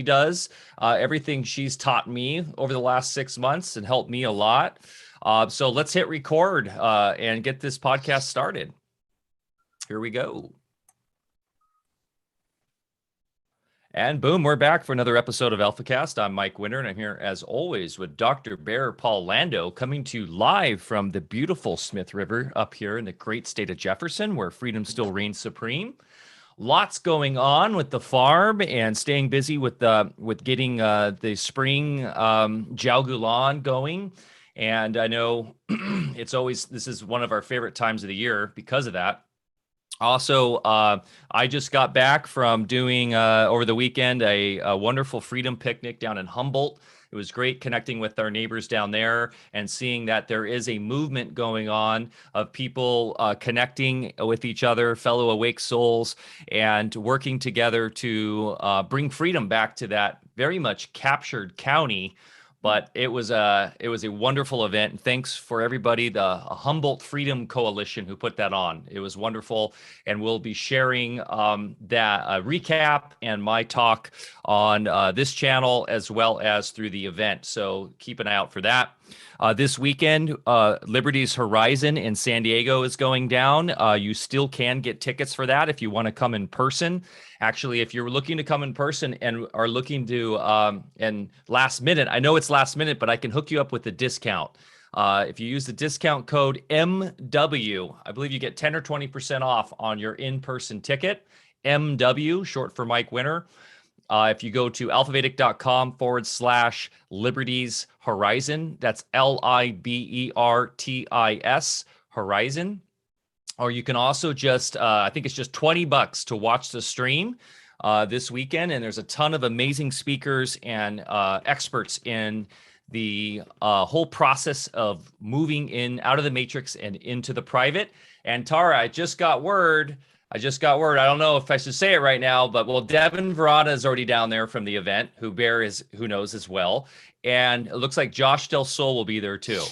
does, everything she's taught me over the last 6 months and helped me a lot. So let's hit record and get this podcast started. Here we go. And boom, we're back for another episode of AlphaCast. I'm Mike Winter, and I'm here as always with Dr. Bear Paul Lando, coming to you live from the beautiful Smith River up here in the great state of Jefferson, where freedom still reigns supreme. Lots going on with the farm and staying busy with getting the spring Jiaogulan going. And I know this is one of our favorite times of the year because of that. Also, I just got back from doing over the weekend a wonderful freedom picnic down in Humboldt. It was great connecting with our neighbors down there and seeing that there is a movement going on of people connecting with each other, fellow awake souls, and working together to bring freedom back to that very much captured county. But it was a wonderful event, and thanks for everybody, the Humboldt Freedom Coalition, who put that on. It was wonderful, and we'll be sharing that recap and my talk on this channel as well as through the event. So keep an eye out for that. This weekend, Liberty's Horizon in San Diego is going down. You still can get tickets for that if you want to come in person. Actually, if you're looking to come in person and are looking to, and last minute, I know it's last minute, but I can hook you up with a discount. If you use the discount code MW, I believe you get 10 or 20% off on your in-person ticket. MW, short for Mike Winter. If you go to alphaVedic.com/Liberties Horizon, that's LIBERTIS Horizon. Or you can also just, I think it's just $20 to watch the stream this weekend. And there's a ton of amazing speakers and experts in the whole process of moving out of the matrix and into the private. And Tara, I just got word. I don't know if I should say it right now, but Devin Verada is already down there from the event, who knows as well. And it looks like Josh Del Sol will be there too.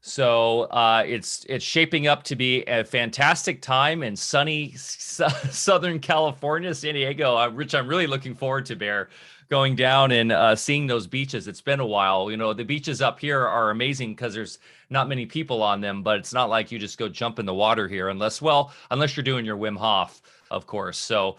So it's shaping up to be a fantastic time in sunny Southern California, San Diego, which I'm really looking forward to, Bear, going down and seeing those beaches. It's been a while. You know, the beaches up here are amazing because there's not many people on them, but it's not like you just go jump in the water here unless you're doing your Wim Hof, of course. So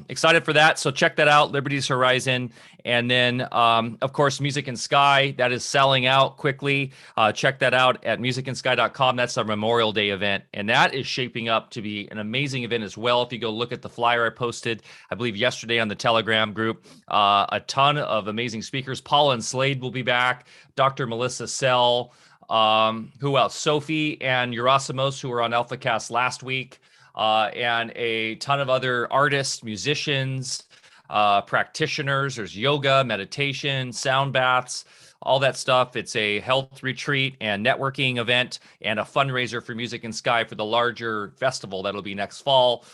excited for that. So check that out, Liberty's Horizon. And then, of course, Music and Sky, that is selling out quickly. Check that out at musicandsky.com. That's our Memorial Day event. And that is shaping up to be an amazing event as well. If you go look at the flyer I posted, I believe yesterday on the Telegram group, a ton of amazing speakers. Paula and Slade will be back. Dr. Melissa Sell. Who else? Sophie and Urasimos, who were on AlphaCast last week. And a ton of other artists, musicians, practitioners. There's yoga, meditation, sound baths, all that stuff. It's a health retreat and networking event and a fundraiser for Music and Sky for the larger festival that'll be next fall.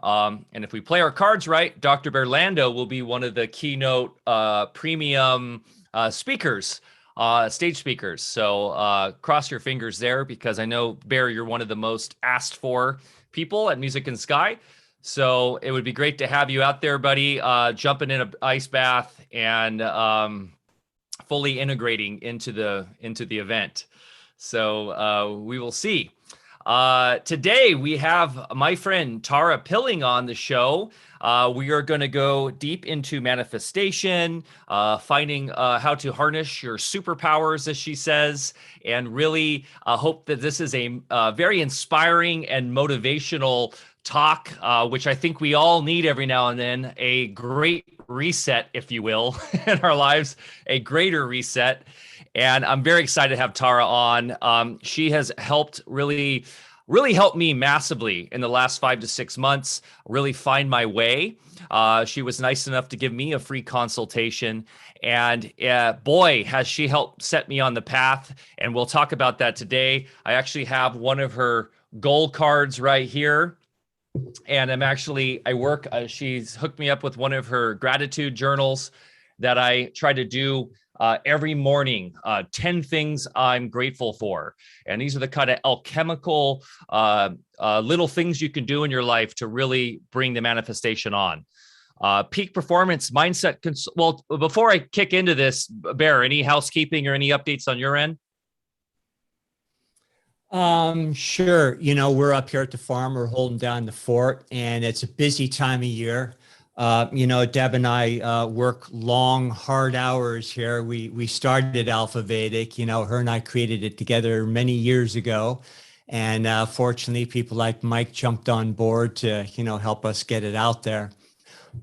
And if we play our cards right, Dr. Bear Lando will be one of the keynote premium speakers. Stage speakers. So cross your fingers there, because I know, Bear, you're one of the most asked for people at Music and Sky. So it would be great to have you out there, buddy, jumping in an ice bath and fully integrating into the event. So we will see. Today we have my friend Tara Pilling on the show. We are going to go deep into manifestation, finding how to harness your superpowers, as she says, and really hope that this is a very inspiring and motivational talk, which I think we all need every now and then, a great reset, if you will, in our lives, a greater reset. And I'm very excited to have Tara on. She has helped really helped me massively in the last 5 to 6 months, really find my way. She was nice enough to give me a free consultation, and boy, has she helped set me on the path. And we'll talk about that today. I actually have one of her goal cards right here. And she's hooked me up with one of her gratitude journals that I try to do every morning, 10 things I'm grateful for. And these are the kind of alchemical little things you can do in your life to really bring the manifestation on. Peak performance mindset. Well, before I kick into this, Bear, any housekeeping or any updates on your end? Sure. We're up here at the farm. We're holding down the fort, and it's a busy time of year. Deb and I work long, hard hours here. We started Alfa Vedic. Her and I created it together many years ago, and fortunately, people like Mike jumped on board to help us get it out there.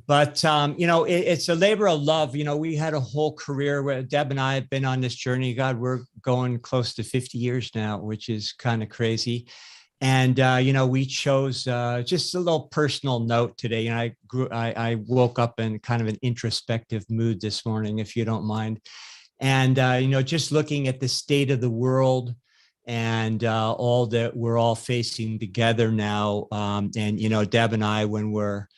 But it's a labor of love. We had a whole career where Deb and I have been on this journey. God, we're going close to 50 years now, which is kind of crazy. And we chose just a little personal note today. I woke up in kind of an introspective mood this morning, if you don't mind. And just looking at the state of the world and all that we're all facing together now. And Deb and I, when we're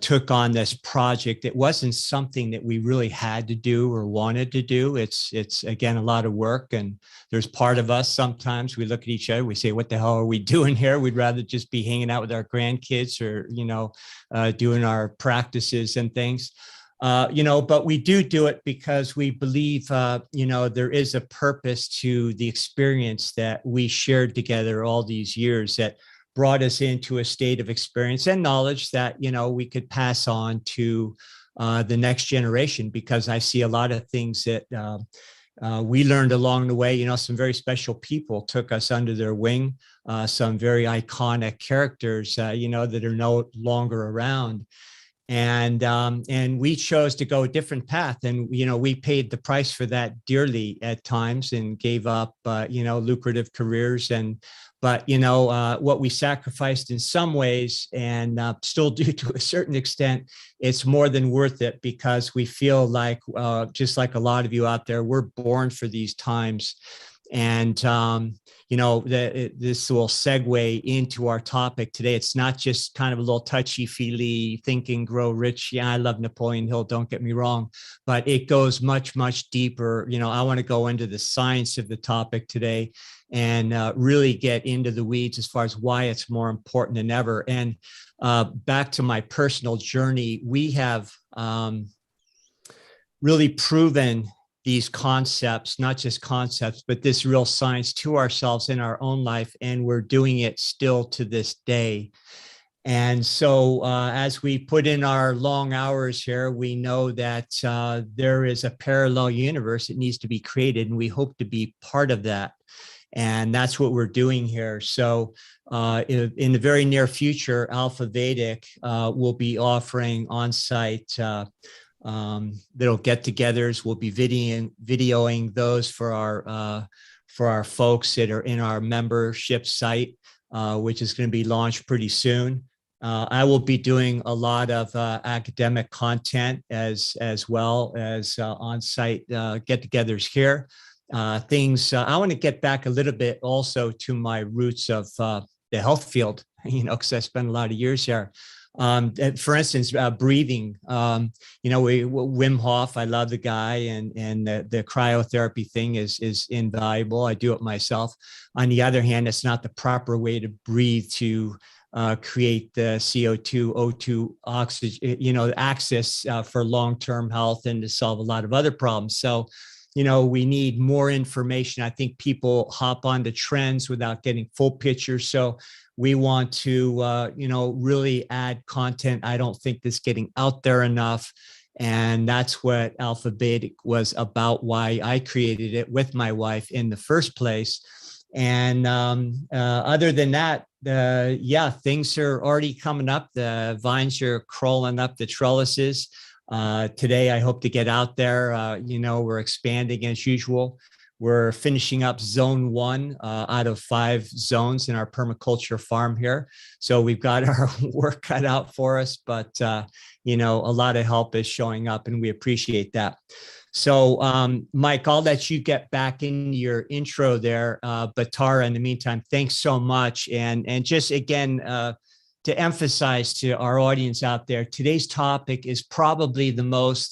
took on this project, it wasn't something that we really had to do or wanted to do. It's again a lot of work, and there's part of us sometimes we look at each other, we say, what the hell are we doing here? We'd rather just be hanging out with our grandkids or doing our practices and things. But we do it because we believe there is a purpose to the experience that we shared together all these years that brought us into a state of experience and knowledge that, we could pass on to the next generation, because I see a lot of things that we learned along the way. Some very special people took us under their wing, some very iconic characters, that are no longer around. And we chose to go a different path. And, we paid the price for that dearly at times and gave up, lucrative careers. But what we sacrificed in some ways and still do to a certain extent, it's more than worth it, because we feel like, just like a lot of you out there, we're born for these times. And, this will segue into our topic today. It's not just kind of a little touchy-feely Think and Grow Rich. Yeah, I love Napoleon Hill, don't get me wrong, but it goes much, much deeper. I want to go into the science of the topic today and really get into the weeds as far as why it's more important than ever. And back to my personal journey, we have really proven these concepts, not just concepts, but this real science to ourselves in our own life. And we're doing it still to this day. And so as we put in our long hours here, we know that there is a parallel universe that needs to be created, and we hope to be part of that. And that's what we're doing here. So in the very near future, Alfa Vedic will be offering on-site little get-togethers. We'll be videoing those for our folks that are in our membership site, which is going to be launched pretty soon. I will be doing a lot of academic content as well as on-site get-togethers here. I want to get back a little bit also to my roots of the health field, because I spent a lot of years there. For instance, breathing, Wim Hof, I love the guy, and the cryotherapy thing is invaluable. I do it myself. On the other hand, it's not the proper way to breathe to create the CO2, O2 oxygen, access for long-term health and to solve a lot of other problems. So, we need more information. I think people hop onto trends without getting full pictures. So we want to, really add content. I don't think this getting out there enough. And that's what Alfa Vedic was about, why I created it with my wife in the first place. And other than that, things are already coming up. The vines are crawling up the trellises. Today, I hope to get out there. We're expanding as usual. We're finishing up zone 1 out of 5 zones in our permaculture farm here. So we've got our work cut out for us, but, a lot of help is showing up, and we appreciate that. So, Mike, I'll let you get back in your intro there. But Tara, in the meantime, thanks so much. And just again, to emphasize to our audience out there, today's topic is probably the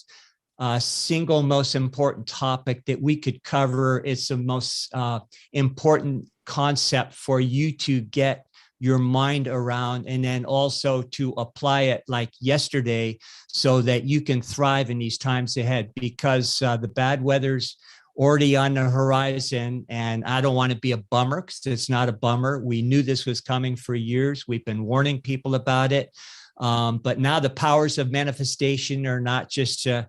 single most important topic that we could cover. It's the most important concept for you to get your mind around, and then also to apply it like yesterday so that you can thrive in these times ahead, because the bad weather's already on the horizon. And I don't want to be a bummer, because it's not a bummer. We knew this was coming for years. We've been warning people about it. But now the powers of manifestation are not just to,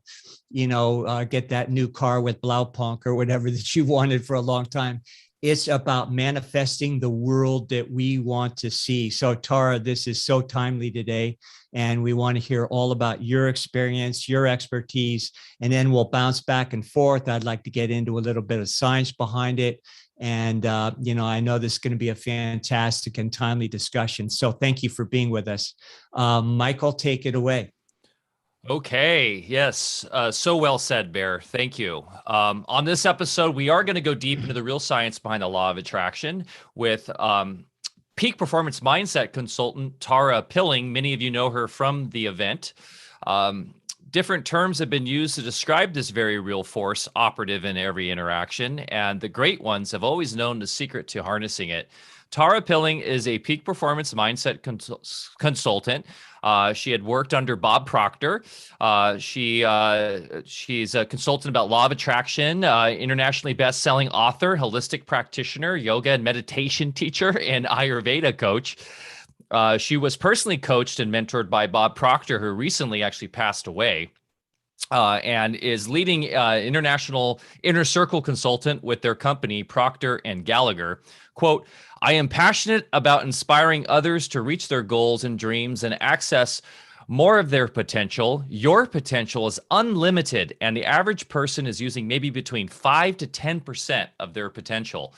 get that new car with Blaupunkt or whatever that you wanted for a long time. It's about manifesting the world that we want to see. So Tara, this is so timely today. And we want to hear all about your experience, your expertise, and then we'll bounce back and forth. I'd like to get into a little bit of science behind it. And, I know this is going to be a fantastic and timely discussion. So thank you for being with us. Michael, take it away. Okay. Yes. So well said, Bear. Thank you. On this episode, we are going to go deep into the real science behind the law of attraction with peak performance mindset consultant Tara Pilling. Many of you know her from the event. Different terms have been used to describe this very real force operative in every interaction, and the great ones have always known the secret to harnessing it. Tara Pilling is a peak performance mindset consultant. She had worked under Bob Proctor. She's a consultant about law of attraction, internationally best-selling author, holistic practitioner, yoga and meditation teacher, and Ayurveda coach. She was personally coached and mentored by Bob Proctor, who recently actually passed away. And is leading international inner circle consultant with their company, Proctor and Gallagher. Quote, I am passionate about inspiring others to reach their goals and dreams and access more of their potential. Your potential is unlimited, and the average person is using maybe between 5 to 10% of their potential.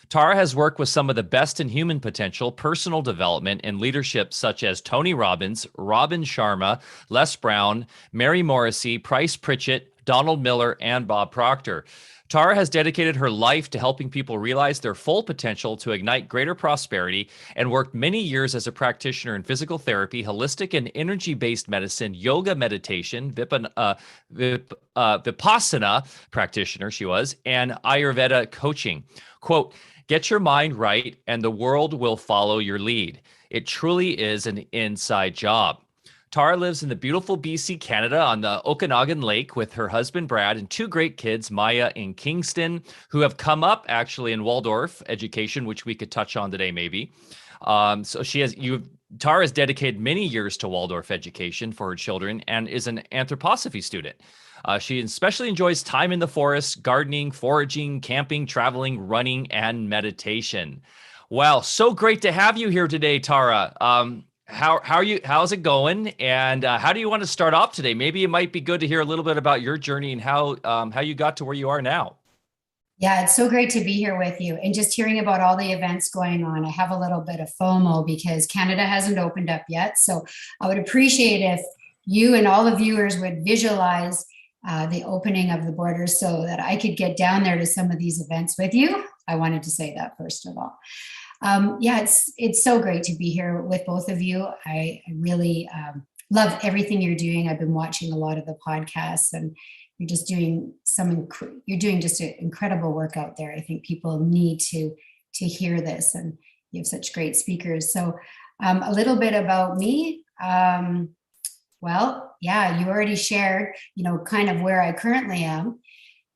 Tara has worked with some of the best in human potential, personal development, and leadership, such as Tony Robbins, Robin Sharma, Les Brown, Mary Morrissey, Price Pritchett, Donald Miller, and Bob Proctor. Tara has dedicated her life to helping people realize their full potential to ignite greater prosperity, and worked many years as a practitioner in physical therapy, holistic and energy-based medicine, yoga meditation, Vipassana practitioner she was, and Ayurveda coaching. Quote, get your mind right and the world will follow your lead. It truly is an inside job. Tara lives in the beautiful BC, Canada on the Okanagan Lake with her husband, Brad, and two great kids, Maya and Kingston, who have come up actually in Waldorf education, which we could touch on today, maybe. Tara has dedicated many years to Waldorf education for her children and is an anthroposophy student. She especially enjoys time in the forest, gardening, foraging, camping, traveling, running, and meditation. Wow, so great to have you here today, Tara. How are you? How's it going? And how do you want to start off today? Maybe it might be good to hear a little bit about your journey and how you got to where you are now. Yeah, it's so great to be here with you and just hearing about all the events going on. I have a little bit of FOMO because Canada hasn't opened up yet. So I would appreciate if you and all the viewers would visualize the opening of the borders so that I could get down there to some of these events with you. I wanted to say that first of all. It's so great to be here with both of you. I really love everything you're doing. I've been watching a lot of the podcasts, and you're just doing just an incredible work out there. I think people need to hear this, and you have such great speakers. So a little bit about me. Well, yeah, you already shared, kind of where I currently am.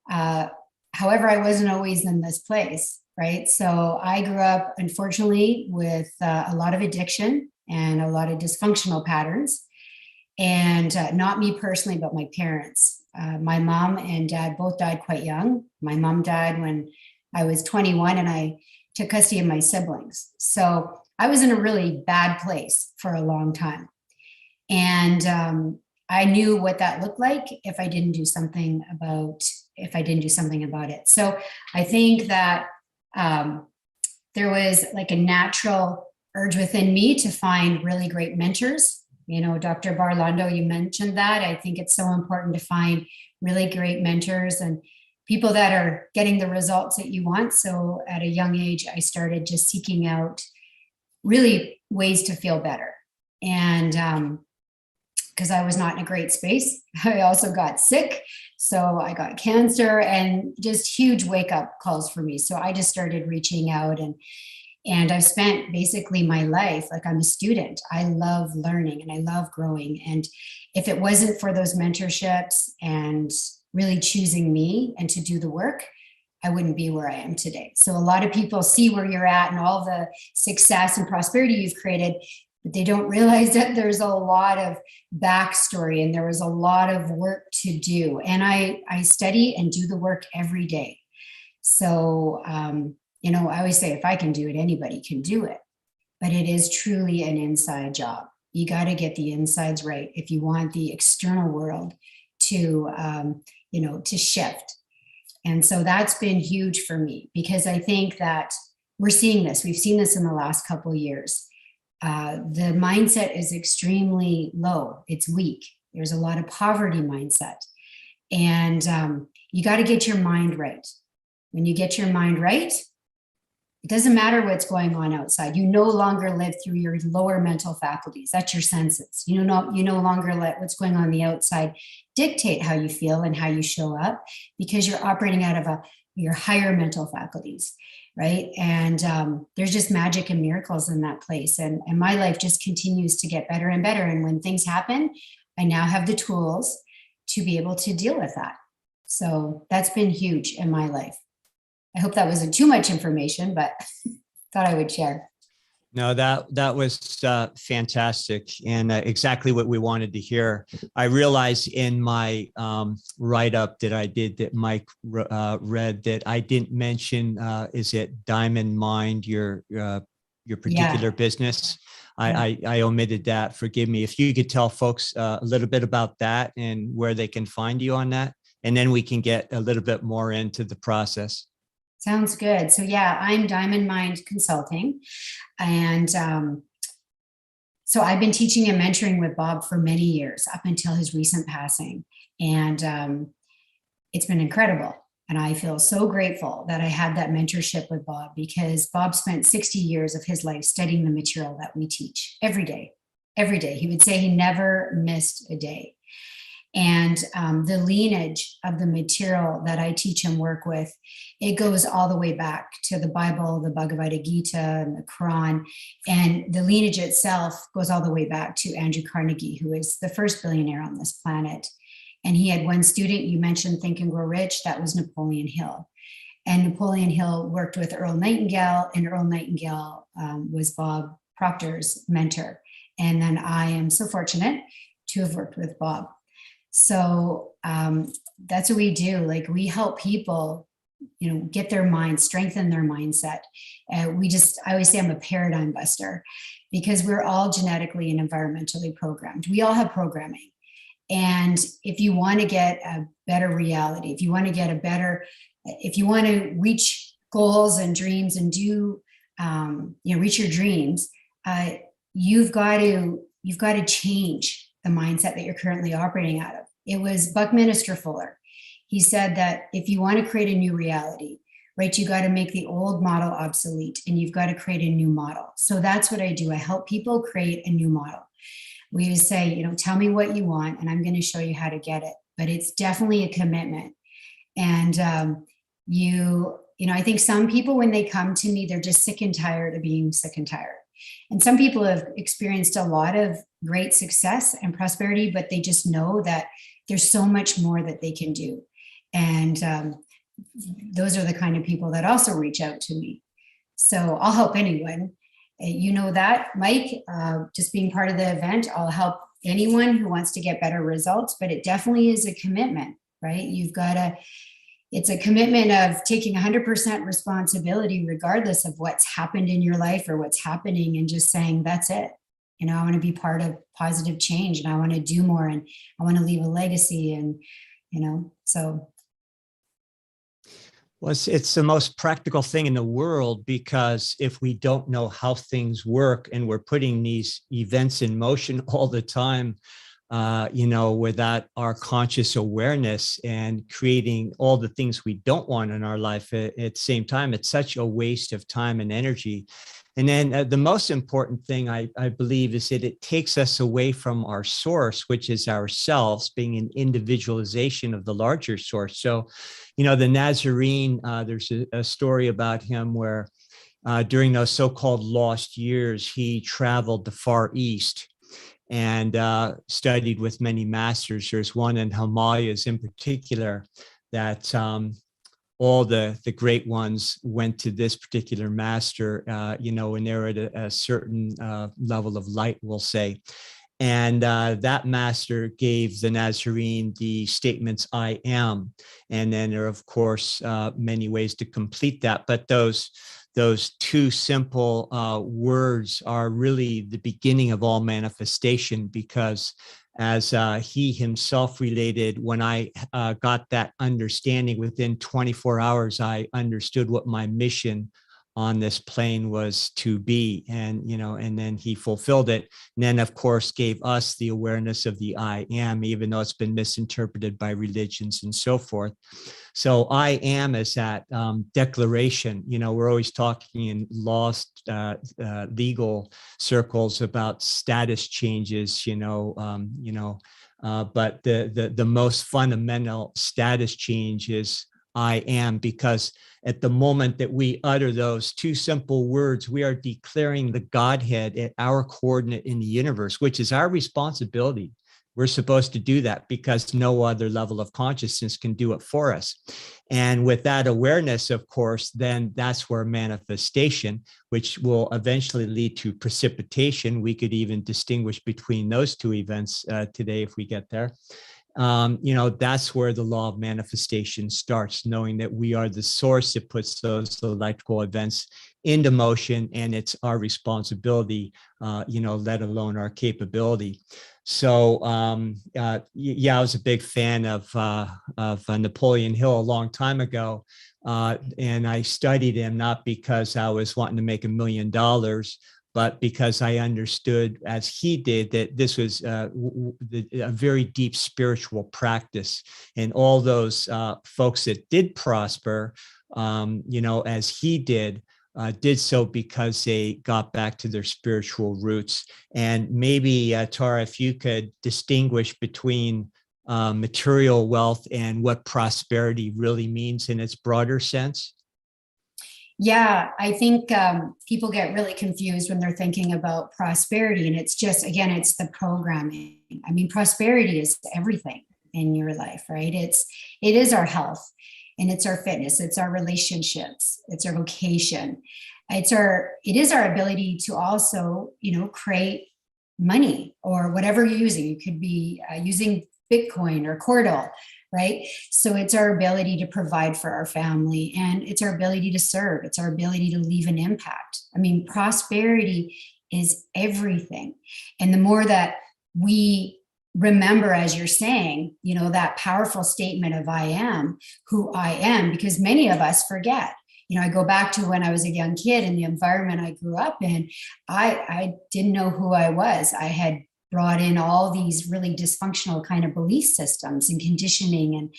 However, I wasn't always in this place. Right. So I grew up, unfortunately, with a lot of addiction and a lot of dysfunctional patterns. And not me personally, but my parents. My mom and dad both died quite young. My mom died when I was 21 and I took custody of my siblings. So I was in a really bad place for a long time. And I knew what that looked like if I didn't do something about it. So I think that there was like a natural urge within me to find really great mentors. Dr. Lando, you mentioned that. I think it's so important to find really great mentors and people that are getting the results that you want. So at a young age, I started just seeking out really ways to feel better. And because I was not in a great space, I also got sick. So I got cancer and just huge wake up calls for me. So I just started reaching out and And I've spent basically my life, like I'm a student. I love learning and I love growing. And if it wasn't for those mentorships and really choosing me and to do the work, I wouldn't be where I am today. So a lot of people see where you're at and all the success and prosperity you've created, but they don't realize that there's a lot of backstory and there was a lot of work to do. And I study and do the work every day. So, I always say, if I can do it, anybody can do it. But it is truly an inside job. You got to get the insides right if you want the external world to, to shift. And so that's been huge for me, because I think that we've seen this in the last couple of years. The mindset is extremely low. It's weak. There's a lot of poverty mindset. And you got to get your mind right. When you get your mind right, it doesn't matter what's going on outside. You no longer live through your lower mental faculties. That's your senses. You no longer let what's going on the outside dictate how you feel and how you show up, because you're operating out of your higher mental faculties, right? And there's just magic and miracles in that place. And my life just continues to get better and better. And when things happen, I now have the tools to be able to deal with that. So that's been huge in my life. I hope that wasn't too much information, but thought I would share. No, that was fantastic, and exactly what we wanted to hear. I realized in my write-up that I did, that Mike read, that I didn't mention, is it Diamond Mind, your particular business? I omitted that. Forgive me. If you could tell folks a little bit about that and where they can find you on that, and then we can get a little bit more into the process. Sounds good. So yeah, I'm Diamond Mind Consulting. And so I've been teaching and mentoring with Bob for many years, up until his recent passing. And it's been incredible. And I feel so grateful that I had that mentorship with Bob, because Bob spent 60 years of his life studying the material that we teach every day. Every day. He would say he never missed a day. And the lineage of the material that I teach and work with, it goes all the way back to the Bible, the Bhagavad Gita, and the Quran. And the lineage itself goes all the way back to Andrew Carnegie, who is the first billionaire on this planet. And he had one student, you mentioned Think and Grow Rich, that was Napoleon Hill. And Napoleon Hill worked with Earl Nightingale, and Earl Nightingale was Bob Proctor's mentor. And then I am so fortunate to have worked with Bob. So that's what we do. Like, we help people, get their mind, strengthen their mindset. I always say I'm a paradigm buster, because we're all genetically and environmentally programmed. We all have programming. And if you want to get a better reality, if you want to reach goals and dreams and do, reach your dreams, you've got to change the mindset that you're currently operating out of. It was Buckminster Fuller. He said that if you want to create a new reality, right, you got to make the old model obsolete, and you've got to create a new model. So that's what I do. I help people create a new model. We just say, tell me what you want, and I'm going to show you how to get it. But it's definitely a commitment. And I think some people, when they come to me, they're just sick and tired of being sick and tired. And some people have experienced a lot of great success and prosperity, but they just know that there's so much more that they can do. And those are the kind of people that also reach out to me. So I'll help anyone. That, Mike, just being part of the event, I'll help anyone who wants to get better results, but it definitely is a commitment, right? It's a commitment of taking 100% responsibility, regardless of what's happened in your life or what's happening, and just saying, that's it. I want to be part of positive change, and I want to do more, and I want to leave a legacy. And, so. Well, it's the most practical thing in the world, because if we don't know how things work and we're putting these events in motion all the time, without our conscious awareness and creating all the things we don't want in our life at the same time, it's such a waste of time and energy. And then the most important thing, I believe, is that it takes us away from our source, which is ourselves, being an individualization of the larger source. So, the Nazarene, there's a story about him where during those so-called lost years, he traveled the Far East and studied with many masters. There's one in Himalayas in particular that all the great ones went to this particular master, when they're at a certain level of light, we'll say. And that master gave the Nazarene the statements, I am. And then there are, of course, many ways to complete that. But those two simple words are really the beginning of all manifestation, because as he himself related, when I got that understanding, within 24 hours, I understood what my mission on this plane was to be. And, and then he fulfilled it. And then, of course, gave us the awareness of the I am, even though it's been misinterpreted by religions and so forth. So I am is that declaration. We're always talking in lost legal circles about status changes, but the most fundamental status change is I am, because at the moment that we utter those two simple words, we are declaring the Godhead at our coordinate in the universe, which is our responsibility. We're supposed to do that because no other level of consciousness can do it for us. And with that awareness, of course, then that's where manifestation, which will eventually lead to precipitation. We could even distinguish between those two events today if we get there. That's where the law of manifestation starts, knowing that we are the source that puts those electrical events into motion, and it's our responsibility, let alone our capability. So, I was a big fan of Napoleon Hill a long time ago, and I studied him not because I was wanting to make $1 million, but because I understood, as he did, that this was a very deep spiritual practice. And all those folks that did prosper, as he did so because they got back to their spiritual roots. And maybe, Tara, if you could distinguish between material wealth and what prosperity really means in its broader sense. Yeah, I think people get really confused when they're thinking about prosperity. And it's just, again, it's the programming. I mean, prosperity is everything in your life, right? It is our health, and it's our fitness, it's our relationships, it's our vocation. It is our ability to also, create money or whatever you're using. You could be using Bitcoin or Cordal, right? So it's our ability to provide for our family, and it's our ability to serve. It's our ability to leave an impact. I mean, prosperity is everything. And the more that we remember, as you're saying, that powerful statement of I am who I am, because many of us forget. I go back to when I was a young kid in the environment I grew up in. I didn't know who I was. I had brought in all these really dysfunctional kind of belief systems and conditioning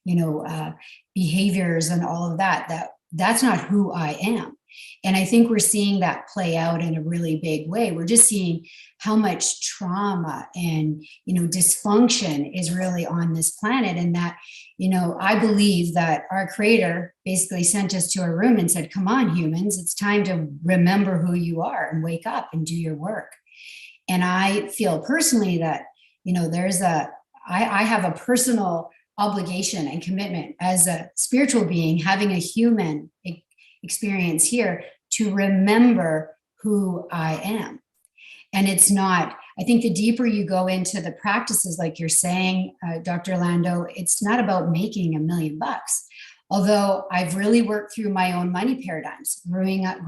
and, behaviors and all of that's not who I am. And I think we're seeing that play out in a really big way. We're just seeing how much trauma and, dysfunction is really on this planet. And that, I believe that our creator basically sent us to a room and said, come on, humans, it's time to remember who you are and wake up and do your work. And I feel personally that, I have a personal obligation and commitment as a spiritual being, having a human experience here, to remember who I am. And it's not, I think the deeper you go into the practices, like you're saying, Dr. Lando, it's not about making $1 million. Although I've really worked through my own money paradigms, growing up,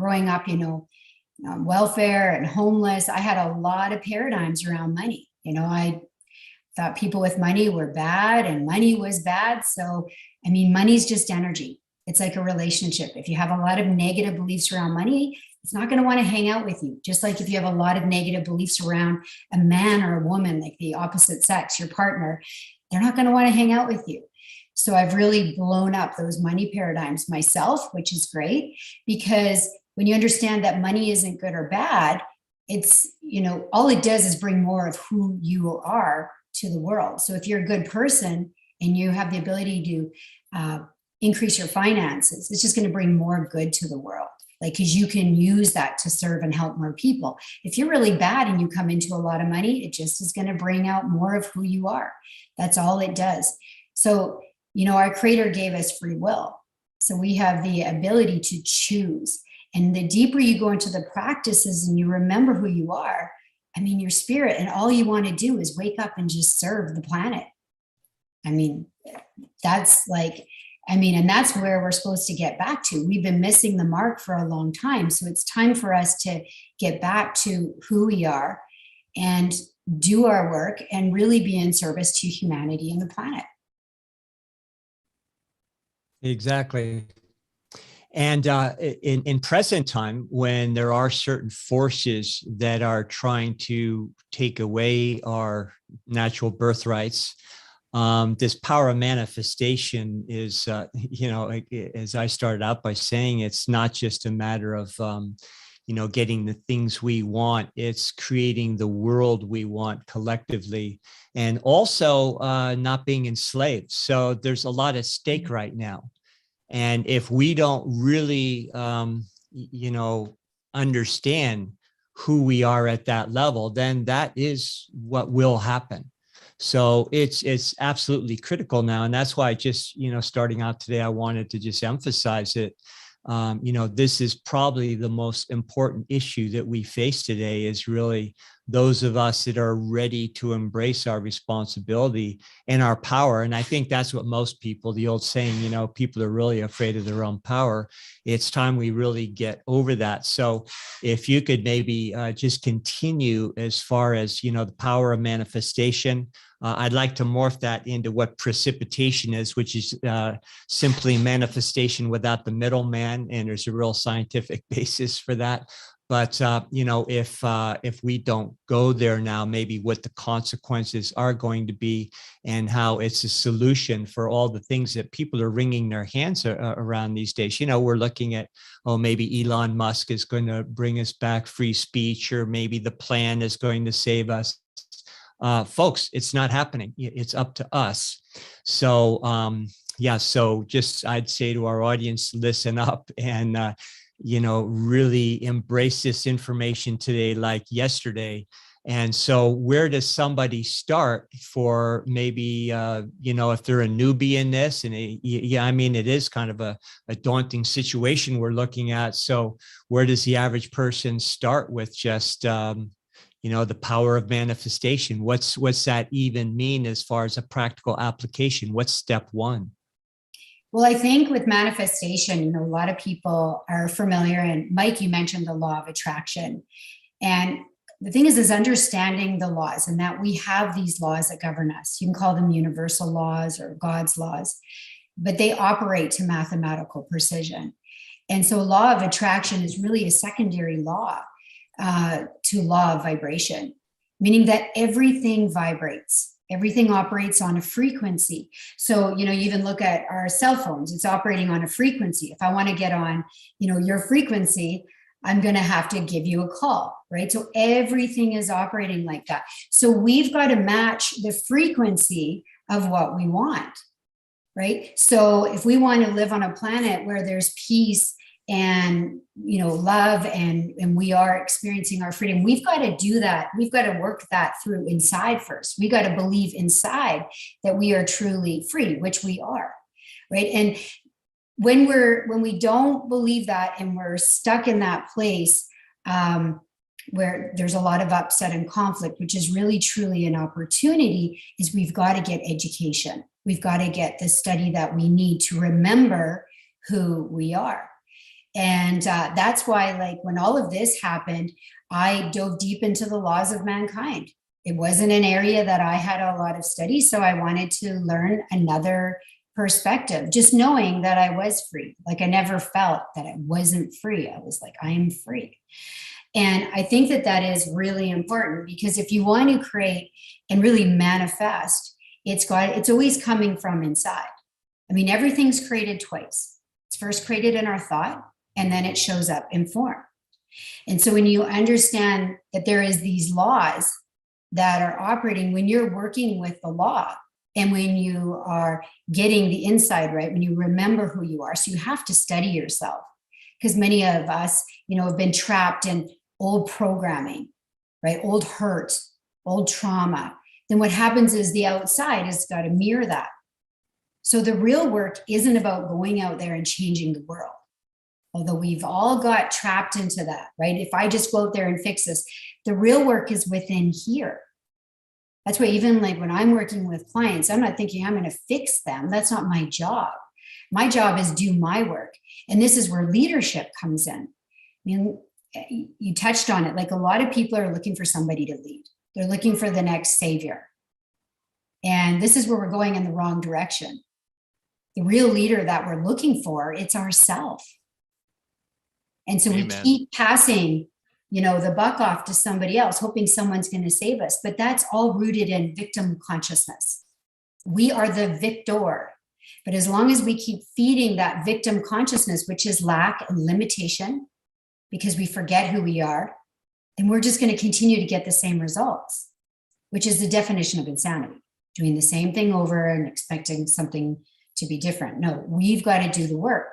welfare and homeless. I had a lot of paradigms around money. I thought people with money were bad and money was bad. So, money's just energy. It's like a relationship. If you have a lot of negative beliefs around money, it's not going to want to hang out with you. Just like if you have a lot of negative beliefs around a man or a woman, like the opposite sex, your partner, they're not going to want to hang out with you. So I've really blown up those money paradigms myself, which is great, because when you understand that money isn't good or bad, it's, all it does is bring more of who you are to the world. So if you're a good person and you have the ability to increase your finances, it's just going to bring more good to the world. like, because you can use that to serve and help more people. If you're really bad and you come into a lot of money, it just is going to bring out more of who you are. That's all it does. So, our Creator gave us free will. So we have the ability to choose. And the deeper you go into the practices and you remember who you are, I mean, your spirit, and all you want to do is wake up and just serve the planet. I mean, that's like, and that's where we're supposed to get back to. We've been missing the mark for a long time. So it's time for us to get back to who we are and do our work and really be in service to humanity and the planet. Exactly. And in present time, when there are certain forces that are trying to take away our natural birthrights, this power of manifestation is, as I started out by saying, it's not just a matter of, getting the things we want. It's creating the world we want collectively, and also not being enslaved. So there's a lot at stake right now. And if we don't really, understand who we are at that level, then that is what will happen. So it's absolutely critical now. And that's why starting out today, I wanted to just emphasize it. This is probably the most important issue that we face today, is really those of us that are ready to embrace our responsibility and our power. And I think that's what most people, the old saying, people are really afraid of their own power. It's time we really get over that. So if you could maybe just continue as far as, the power of manifestation. I'd like to morph that into what precipitation is, which is simply manifestation without the middleman. And there's a real scientific basis for that. But, if we don't go there now, maybe what the consequences are going to be, and how it's a solution for all the things that people are wringing their hands around these days. We're looking at, maybe Elon Musk is going to bring us back free speech, or maybe the plan is going to save us. Folks, it's not happening. It's up to us. So, so just I'd say to our audience, listen up and, really embrace this information today like yesterday. And so where does somebody start for maybe, if they're a newbie in this? And it is kind of a daunting situation we're looking at. So where does the average person start with just, the power of manifestation? What's that even mean as far as a practical application? What's step one? Well, I think with manifestation, a lot of people are familiar. And Mike, you mentioned the law of attraction. And the thing is understanding the laws, and that we have these laws that govern us. You can call them universal laws or God's laws, but they operate to mathematical precision. And so law of attraction is really a secondary law to law of vibration, meaning that everything vibrates. Everything operates on a frequency. So, you even look at our cell phones, it's operating on a frequency. If I want to get on, your frequency, I'm going to have to give you a call, right? So everything is operating like that. So we've got to match the frequency of what we want, right? So if we want to live on a planet where there's peace and love and we are experiencing our freedom, we've got to do that. We've got to work that through inside first. We got to believe inside that we are truly free, which we are, right? And when we don't believe that and we're stuck in that place where there's a lot of upset and conflict, which is really truly an opportunity, is we've got to get education. We've got to get the study that we need to remember who we are. And that's why, like, when all of this happened, I dove deep into the laws of mankind. It wasn't an area that I had a lot of study, so I wanted to learn another perspective, just knowing that I was free. Like, I never felt that I wasn't free. I was like, I am free. And I think that is really important, because if you want to create and really manifest, it's always coming from inside. I mean, everything's created twice. It's first created in our thought, and then it shows up in form. And so when you understand that there is these laws that are operating, when you're working with the law, and when you are getting the inside right, when you remember who you are, so you have to study yourself. because many of us, have been trapped in old programming, right? Old hurt, old trauma. Then what happens is the outside has got to mirror that. So the real work isn't about going out there and changing the world. Although we've all got trapped into that, right? If I just go out there and fix this, the real work is within here. That's why even like when I'm working with clients, I'm not thinking I'm going to fix them. That's not my job. My job is do my work. And this is where leadership comes in. I mean, you touched on it. Like a lot of people are looking for somebody to lead. They're looking for the next savior. And this is where we're going in the wrong direction. The real leader that we're looking for, it's ourselves. And so Amen. We keep passing, the buck off to somebody else, hoping someone's going to save us. But that's all rooted in victim consciousness. We are the victor. But as long as we keep feeding that victim consciousness, which is lack and limitation, because we forget who we are, then we're just going to continue to get the same results, which is the definition of insanity. Doing the same thing over and expecting something to be different. No, we've got to do the work.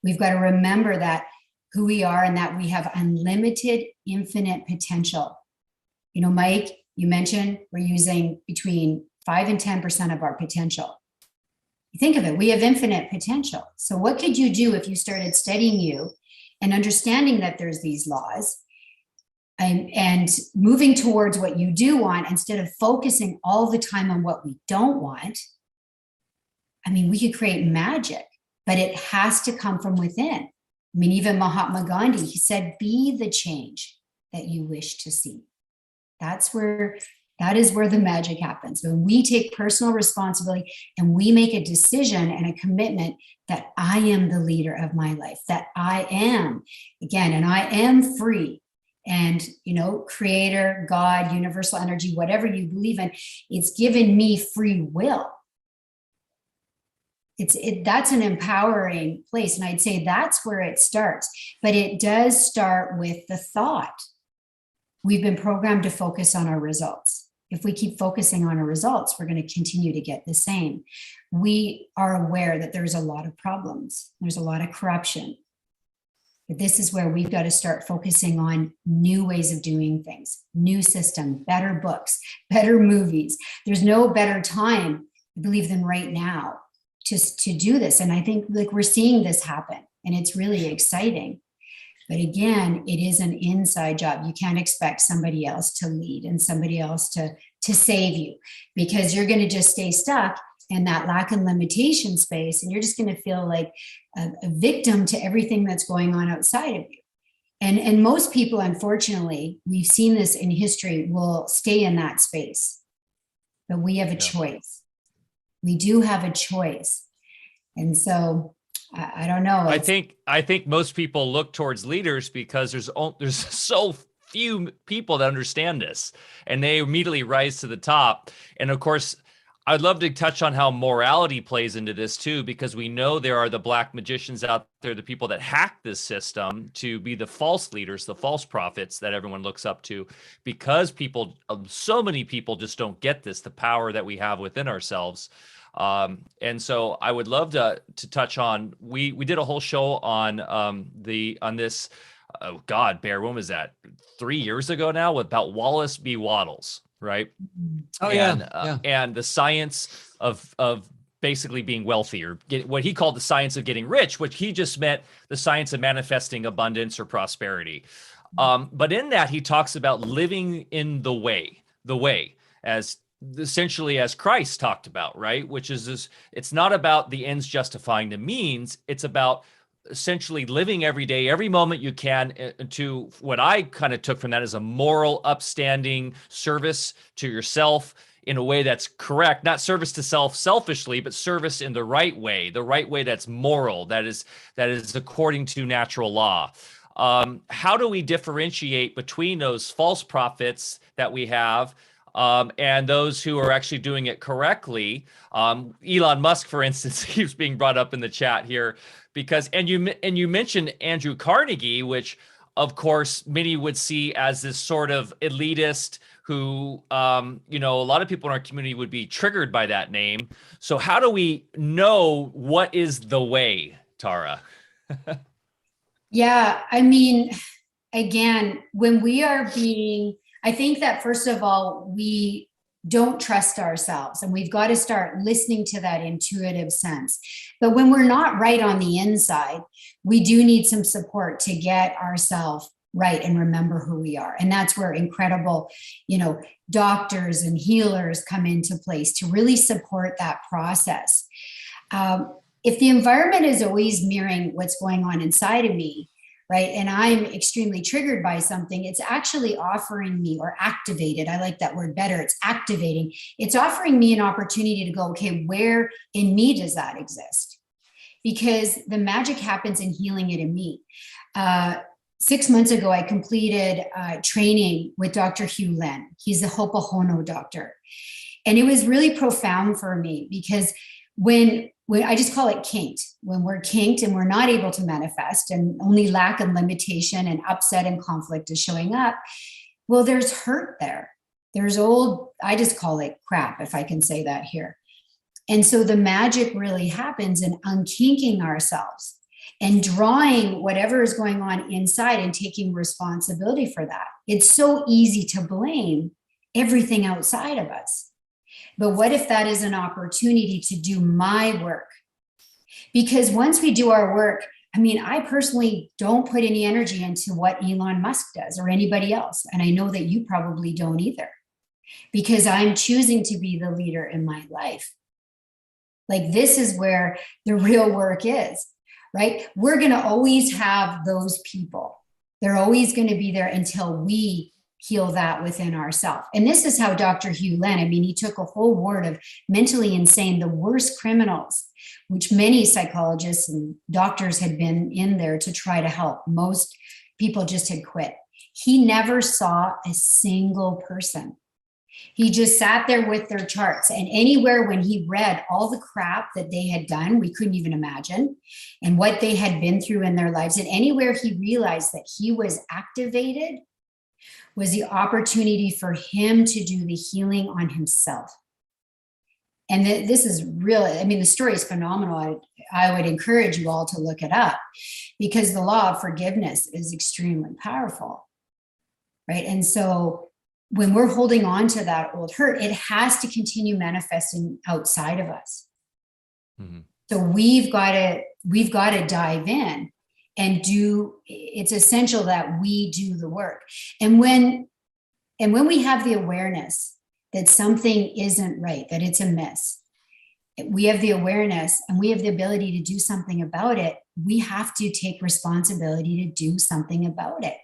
We've got to remember that who we are and that we have unlimited, infinite potential. Mike, you mentioned we're using between 5 and 10% of our potential. You think of it, we have infinite potential. So what could you do if you started studying you and understanding that there's these laws and moving towards what you do want instead of focusing all the time on what we don't want? I mean, we could create magic, but it has to come from within. I mean, even Mahatma Gandhi, he said, be the change that you wish to see. That is where the magic happens. When we take personal responsibility and we make a decision and a commitment that I am the leader of my life, that I am, again, and I am free. And, creator, God, universal energy, whatever you believe in, it's given me free will. That's an empowering place. And I'd say that's where it starts. But it does start with the thought. We've been programmed to focus on our results. If we keep focusing on our results, we're going to continue to get the same. We are aware that there's a lot of problems. There's a lot of corruption. But this is where we've got to start focusing on new ways of doing things, new system, better books, better movies. There's no better time, I believe, than right now to do this. And I think like we're seeing this happen and it's really exciting. But again, it is an inside job. You can't expect somebody else to lead and somebody else to save you, because you're going to just stay stuck in that lack and limitation space. And you're just going to feel like a victim to everything that's going on outside of you. And most people, unfortunately, we've seen this in history, will stay in that space. But we have a choice. We do have a choice. And so I don't know. I think most people look towards leaders because there's so few people that understand this, and they immediately rise to the top. And of course, I'd love to touch on how morality plays into this too, because we know there are the black magicians out there, the people that hack this system to be the false leaders, the false prophets that everyone looks up to, because so many people just don't get this, the power that we have within ourselves. And so I would love to touch on, we did a whole show on this, oh God, Bear, when was that? 3 years ago now, about Wallace B. Wattles, right? Oh, and the science of basically being wealthy, or what he called the science of getting rich, which he just meant the science of manifesting abundance or prosperity. But in that, he talks about living in the way as essentially as Christ talked about, right? Which is this, it's not about the ends justifying the means. It's about essentially living every day, every moment you can, to what I kind of took from that as a moral, upstanding service to yourself in a way that's correct, not service to self selfishly, but service in the right way that's moral, that is according to natural law. How do we differentiate between those false prophets that we have and those who are actually doing it correctly? Elon Musk, for instance, he was being brought up in the chat here because, and you mentioned Andrew Carnegie, which of course many would see as this sort of elitist who, a lot of people in our community would be triggered by that name. So how do we know what is the way, Tara? Yeah, I mean, again, when we are being, I think that first of all, we don't trust ourselves and we've got to start listening to that intuitive sense. But when we're not right on the inside, we do need some support to get ourselves right and remember who we are. And that's where incredible, doctors and healers come into place to really support that process. If the environment is always mirroring what's going on inside of me, right, and I'm extremely triggered by something, it's actually offering me, or activated, I like that word better, it's activating, it's offering me an opportunity to go, okay, where in me does that exist? Because the magic happens in healing it in me. 6 months ago, I completed training with Dr. Hugh Len. He's the Ho'oponopono doctor. And it was really profound for me because when I just call it kinked, when we're kinked and we're not able to manifest and only lack and limitation and upset and conflict is showing up, well, there's hurt there. There's I just call it crap, if I can say that here. And so the magic really happens in unkinking ourselves and drawing whatever is going on inside and taking responsibility for that. It's so easy to blame everything outside of us. But what if that is an opportunity to do my work? Because once we do our work, I personally don't put any energy into what Elon Musk does or anybody else. And I know that you probably don't either, because I'm choosing to be the leader in my life. Like, this is where the real work is, right? We're going to always have those people. They're always going to be there until we heal that within ourselves. And this is how Dr. Hugh Len, he took a whole ward of mentally insane, the worst criminals, which many psychologists and doctors had been in there to try to help. Most people just had quit. He never saw a single person. He just sat there with their charts, and anywhere when he read all the crap that they had done, we couldn't even imagine, and what they had been through in their lives, and anywhere he realized that he was activated was the opportunity for him to do the healing on himself. And this is really, the story is phenomenal. I would encourage you all to look it up, because the law of forgiveness is extremely powerful, right? And so when we're holding on to that old hurt, it has to continue manifesting outside of us. Mm-hmm. So we've got to dive in and it's essential that we do the work. And when we have the awareness that something isn't right, that it's amiss, we have the awareness and we have the ability to do something about it, we have to take responsibility to do something about it,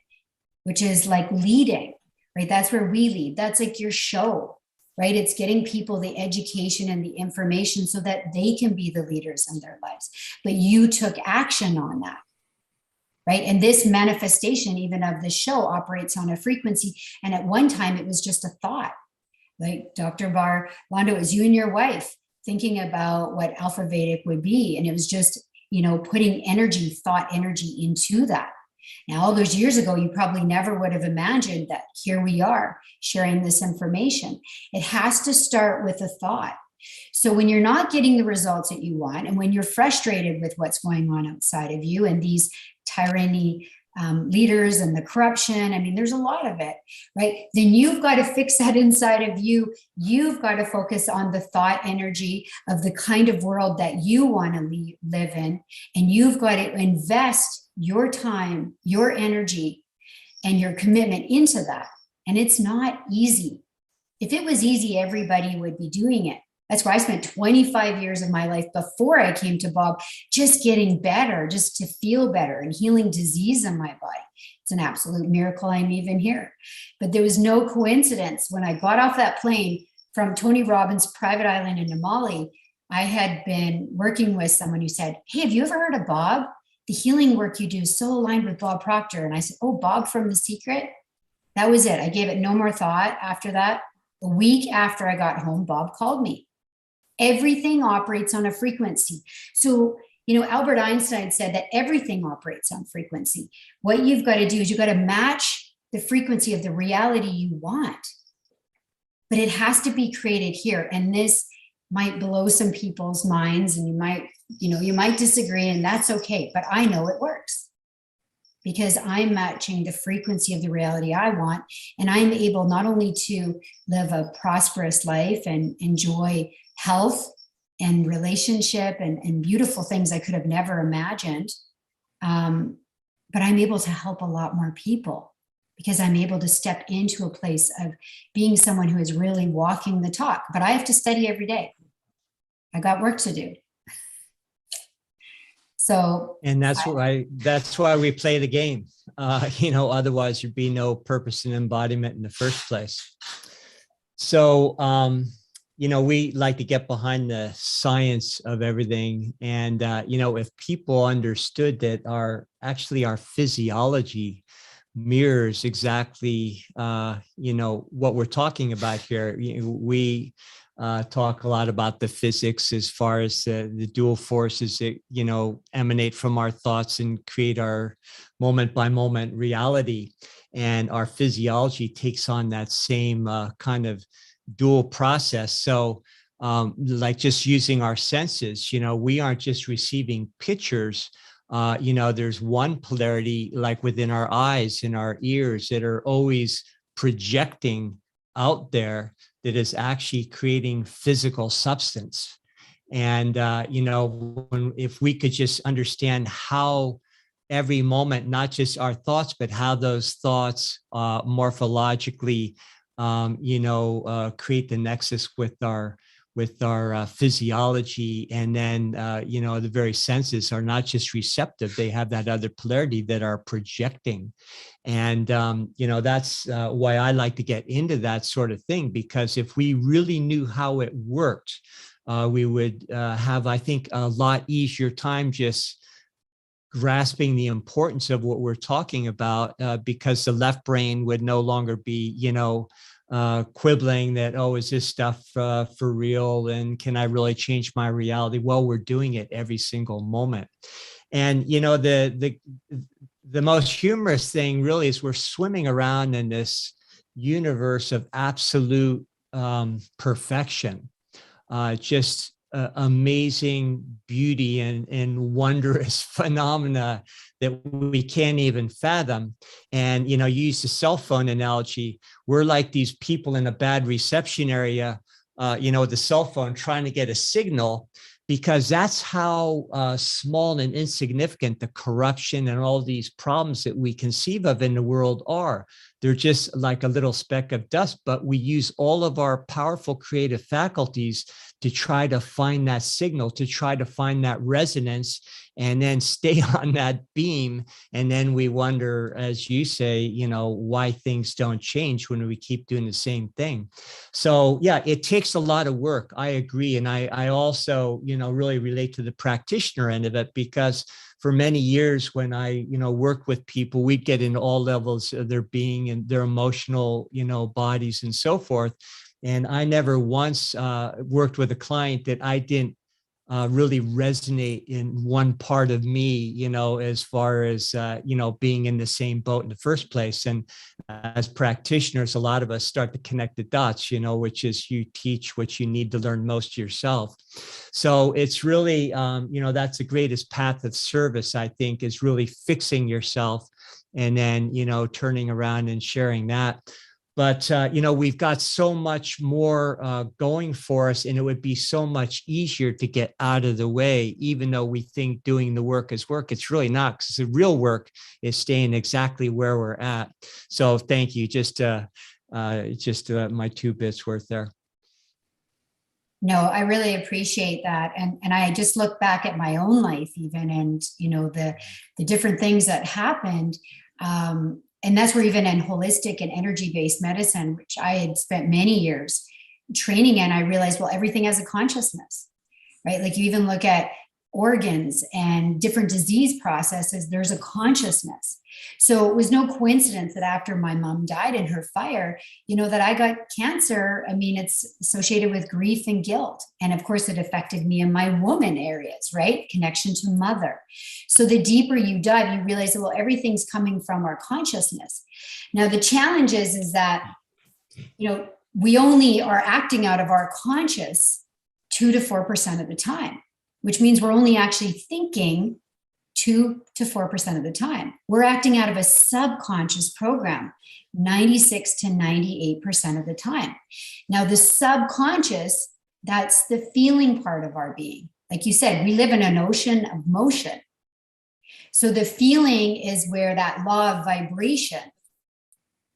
which is like leading. Right? That's where we lead. That's like your show, right? It's getting people the education and the information so that they can be the leaders in their lives. But you took action on that, right? And this manifestation, even of the show, operates on a frequency. And at one time, it was just a thought. Like Dr. Lando, it was you and your wife thinking about what Alfa Vedic would be. And it was just, putting thought energy into that. Now, all those years ago, you probably never would have imagined that here we are sharing this information. It has to start with a thought. So when you're not getting the results that you want, and when you're frustrated with what's going on outside of you and these tyranny leaders and the corruption, there's a lot of it, right? Then you've got to fix that inside of you. You've got to focus on the thought energy of the kind of world that you want to live in. And you've got to invest your time, your energy, and your commitment into that. And it's not easy. If it was easy, everybody would be doing it. That's why I spent 25 years of my life before I came to Bob, just getting better, just to feel better and healing disease in my body. It's an absolute miracle I'm even here. But there was no coincidence. When I got off that plane from Tony Robbins' private island in Namali, I had been working with someone who said, "Hey, have you ever heard of Bob? The healing work you do is so aligned with Bob Proctor." And I said, "Oh, Bob from The Secret?" That was it. I gave it no more thought after that. A week after I got home, Bob called me. Everything operates on a frequency. So, Albert Einstein said that everything operates on frequency. What you've got to do is you've got to match the frequency of the reality you want. But it has to be created here. And this might blow some people's minds, and you might disagree, and that's okay. But I know it works. because I'm matching the frequency of the reality I want. And I'm able not only to live a prosperous life and enjoy health and relationship and beautiful things I could have never imagined, but I'm able to help a lot more people because I'm able to step into a place of being someone who is really walking the talk. But I have to study every day. I got work to do. So, and that's why we play the game. Otherwise there'd be no purpose and embodiment in the first place. So, we like to get behind the science of everything. And, if people understood that our physiology mirrors exactly, what we're talking about here. We talk a lot about the physics as far as the dual forces that, emanate from our thoughts and create our moment by moment reality. And our physiology takes on that same kind of dual process. So like just using our senses, we aren't just receiving pictures. There's one polarity like within our eyes and our ears that are always projecting out there that is actually creating physical substance. And, if we could just understand how every moment, not just our thoughts, but how those thoughts morphologically, create the nexus with our physiology. And then, the very senses are not just receptive, they have that other polarity that are projecting. And, that's why I like to get into that sort of thing, because if we really knew how it worked, we would have, I think, a lot easier time just grasping the importance of what we're talking about, because the left brain would no longer be, quibbling that, oh, is this stuff for real? And can I really change my reality? Well, we're doing it every single moment. And, the most humorous thing really is we're swimming around in this universe of absolute perfection, just amazing beauty and wondrous phenomena that we can't even fathom. And, you use the cell phone analogy. We're like these people in a bad reception area, with the cell phone trying to get a signal, because that's how small and insignificant the corruption and all these problems that we conceive of in the world are. They're just like a little speck of dust, but we use all of our powerful creative faculties to try to find that signal, to try to find that resonance, and then stay on that beam. And then we wonder, as you say, why things don't change when we keep doing the same thing. So yeah, it takes a lot of work. I agree. And I also, really relate to the practitioner end of it, because for many years when I, worked with people, we'd get into all levels of their being and their emotional, bodies and so forth. And I never once worked with a client that I didn't really resonate in one part of me, as far as, being in the same boat in the first place. And as practitioners, a lot of us start to connect the dots, which is you teach what you need to learn most yourself. So it's really, that's the greatest path of service, I think, is really fixing yourself and then, turning around and sharing that. But, we've got so much more going for us, and it would be so much easier to get out of the way, even though we think doing the work is work. It's really not, because the real work is staying exactly where we're at. So thank you. Just my 2 bits worth there. No, I really appreciate that. And I just look back at my own life even, and, the different things that happened. And that's where even in holistic and energy-based medicine, which I had spent many years training in, I realized, well, everything has a consciousness, right? Like you even look at organs and different disease processes, there's a consciousness. So it was no coincidence that after my mom died in her fire, that I got cancer. I mean, it's associated with grief and guilt. And of course, it affected me in my woman areas, right? Connection to mother. So the deeper you dive, you realize that, well, everything's coming from our consciousness. Now, the challenge is that, we only are acting out of our conscious 2 to 4% of the time, which means we're only actually thinking 2 to 4% of the time. We're acting out of a subconscious program 96 to 98% of the time. Now, the subconscious, that's the feeling part of our being. Like you said, we live in an ocean of motion. So the feeling is where that law of vibration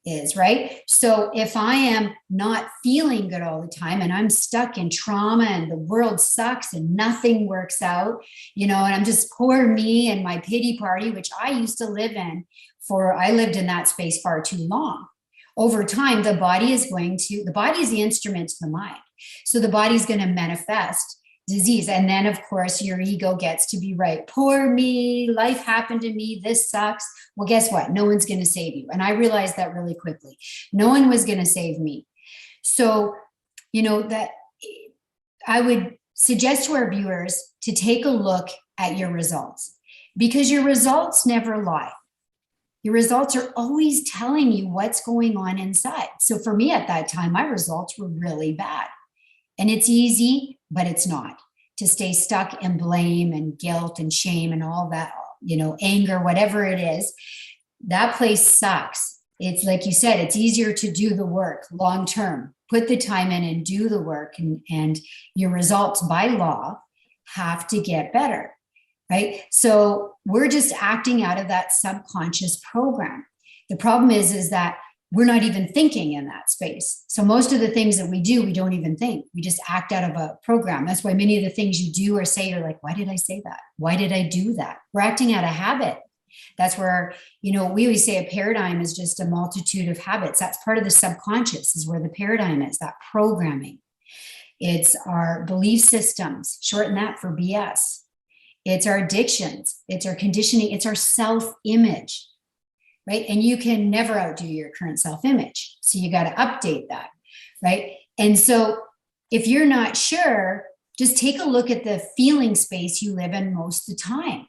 is, right? So if I am not feeling good all the time and I'm stuck in trauma and the world sucks and nothing works out, and I'm just poor me and my pity party, which I used to live in I lived in that space far too long. Over time, the body is the instrument to the mind. So the body's going to manifest disease. And then, of course, your ego gets to be right. Poor me, life happened to me, this sucks. Well, guess what? No one's going to save you. And I realized that really quickly. No one was going to save me. So, that I would suggest to our viewers to take a look at your results, because your results never lie. Your results are always telling you what's going on inside. So for me at that time, my results were really bad. And it's easy, but it's not, to stay stuck in blame and guilt and shame and all that, anger, whatever it is. That place sucks. It's like you said, it's easier to do the work long term. Put the time in and do the work, and your results by law have to get better, right? So we're just acting out of that subconscious program. The problem is that we're not even thinking in that space. So most of the things that we do, we don't even think. We just act out of a program. That's why many of the things you do or say, you're like, why did I say that? Why did I do that? We're acting out of habit. That's where, we always say a paradigm is just a multitude of habits. That's part of the subconscious, is where the paradigm is, that programming. It's our belief systems, shorten that for BS. It's our addictions. It's our conditioning. It's our self-image. Right? And you can never outdo your current self-image. So you got to update that, right? And so if you're not sure, just take a look at the feeling space you live in most of the time,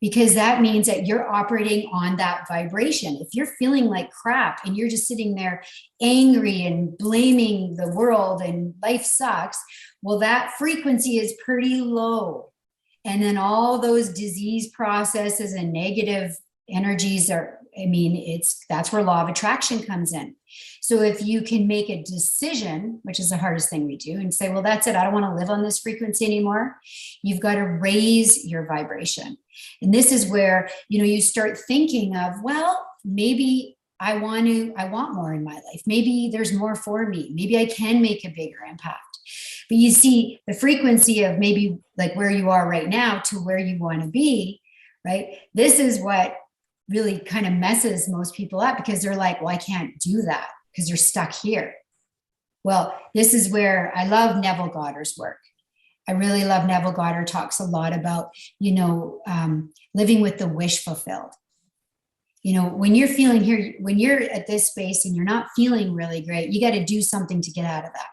because that means that you're operating on that vibration. If you're feeling like crap and you're just sitting there angry and blaming the world and life sucks, well, that frequency is pretty low. And then all those disease processes and negative energies that's where law of attraction comes in. So if you can make a decision, which is the hardest thing we do, and say, well, that's it, I don't want to live on this frequency anymore. You've got to raise your vibration. And this is where, you start thinking of, well, maybe I want more in my life. Maybe there's more for me. Maybe I can make a bigger impact. But you see the frequency of maybe like where you are right now to where you want to be, right? This is what really kind of messes most people up, because they're like, well, I can't do that because you're stuck here. Well, this is where I love Neville Goddard's work. I really love Neville Goddard. Talks a lot about, living with the wish fulfilled. When you're feeling here, when you're at this space and you're not feeling really great, you got to do something to get out of that.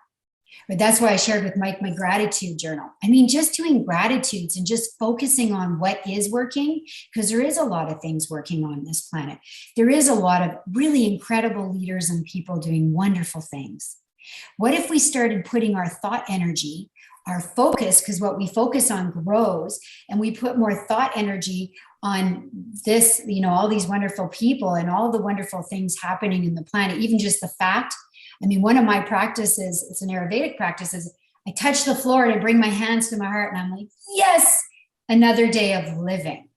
But that's why I shared with Mike my gratitude journal. Just doing gratitudes and just focusing on what is working, because there is a lot of things working on this planet. There is a lot of really incredible leaders and people doing wonderful things. What if we started putting our thought energy, our focus, because what we focus on grows, and we put more thought energy on this, all these wonderful people and all the wonderful things happening in the planet, even just the fact. One of my practices, it's an Ayurvedic practice, is I touch the floor and I bring my hands to my heart and I'm like, yes, another day of living.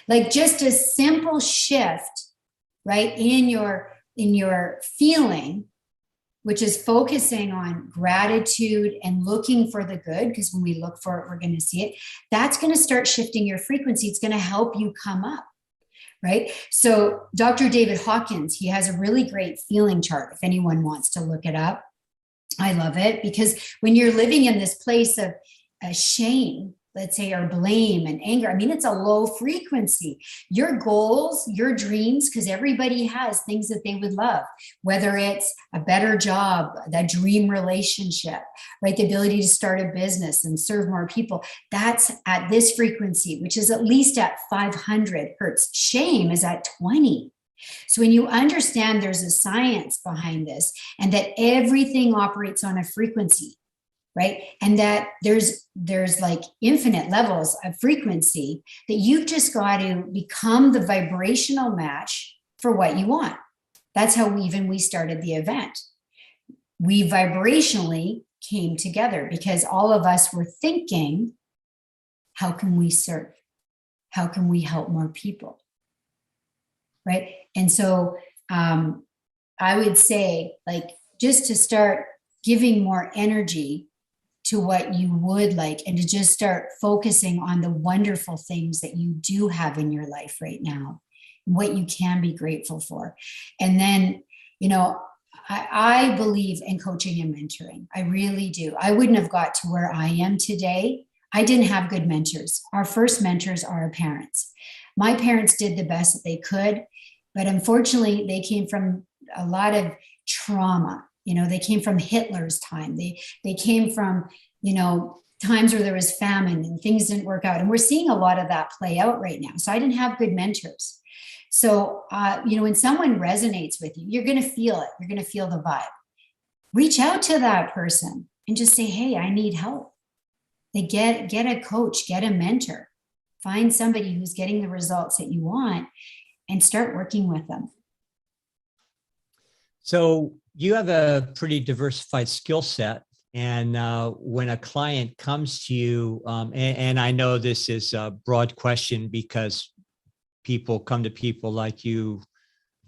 Like just a simple shift, right, in your feeling, which is focusing on gratitude and looking for the good, because when we look for it, we're going to see it. That's going to start shifting your frequency. It's going to help you come up. Right? So Dr. David Hawkins, he has a really great feeling chart. If anyone wants to look it up, I love it, because when you're living in this place of shame, let's say, or blame and anger, it's a low frequency. Your goals, your dreams, because everybody has things that they would love, whether it's a better job, that dream relationship, right? The ability to start a business and serve more people. That's at this frequency, which is at least at 500 hertz. Shame is at 20. So when you understand there's a science behind this and that everything operates on a frequency, right? And that there's like infinite levels of frequency that you've just got to become the vibrational match for what you want. That's how we started the event. We vibrationally came together because all of us were thinking, how can we serve? How can we help more people? Right? And so I would say, like, just to start giving more energy to what you would like, and to just start focusing on the wonderful things that you do have in your life right now, what you can be grateful for. And then, you know, I believe in coaching and mentoring. I really do. I wouldn't have got to where I am today. I didn't have good mentors. Our first mentors are our parents. My parents did the best that they could, but unfortunately, they came from a lot of trauma. You know, they came from Hitler's time. They came from, you know, times where there was famine and things didn't work out. And we're seeing a lot of that play out right now. So I didn't have good mentors. So, you know, when someone resonates with you, you're going to feel it. You're going to feel the vibe. Reach out to that person and just say, hey, I need help. They get a coach, get a mentor, find somebody who's getting the results that you want and start working with them. So you have a pretty diversified skill set. And when a client comes to you, and I know this is a broad question because people come to people like you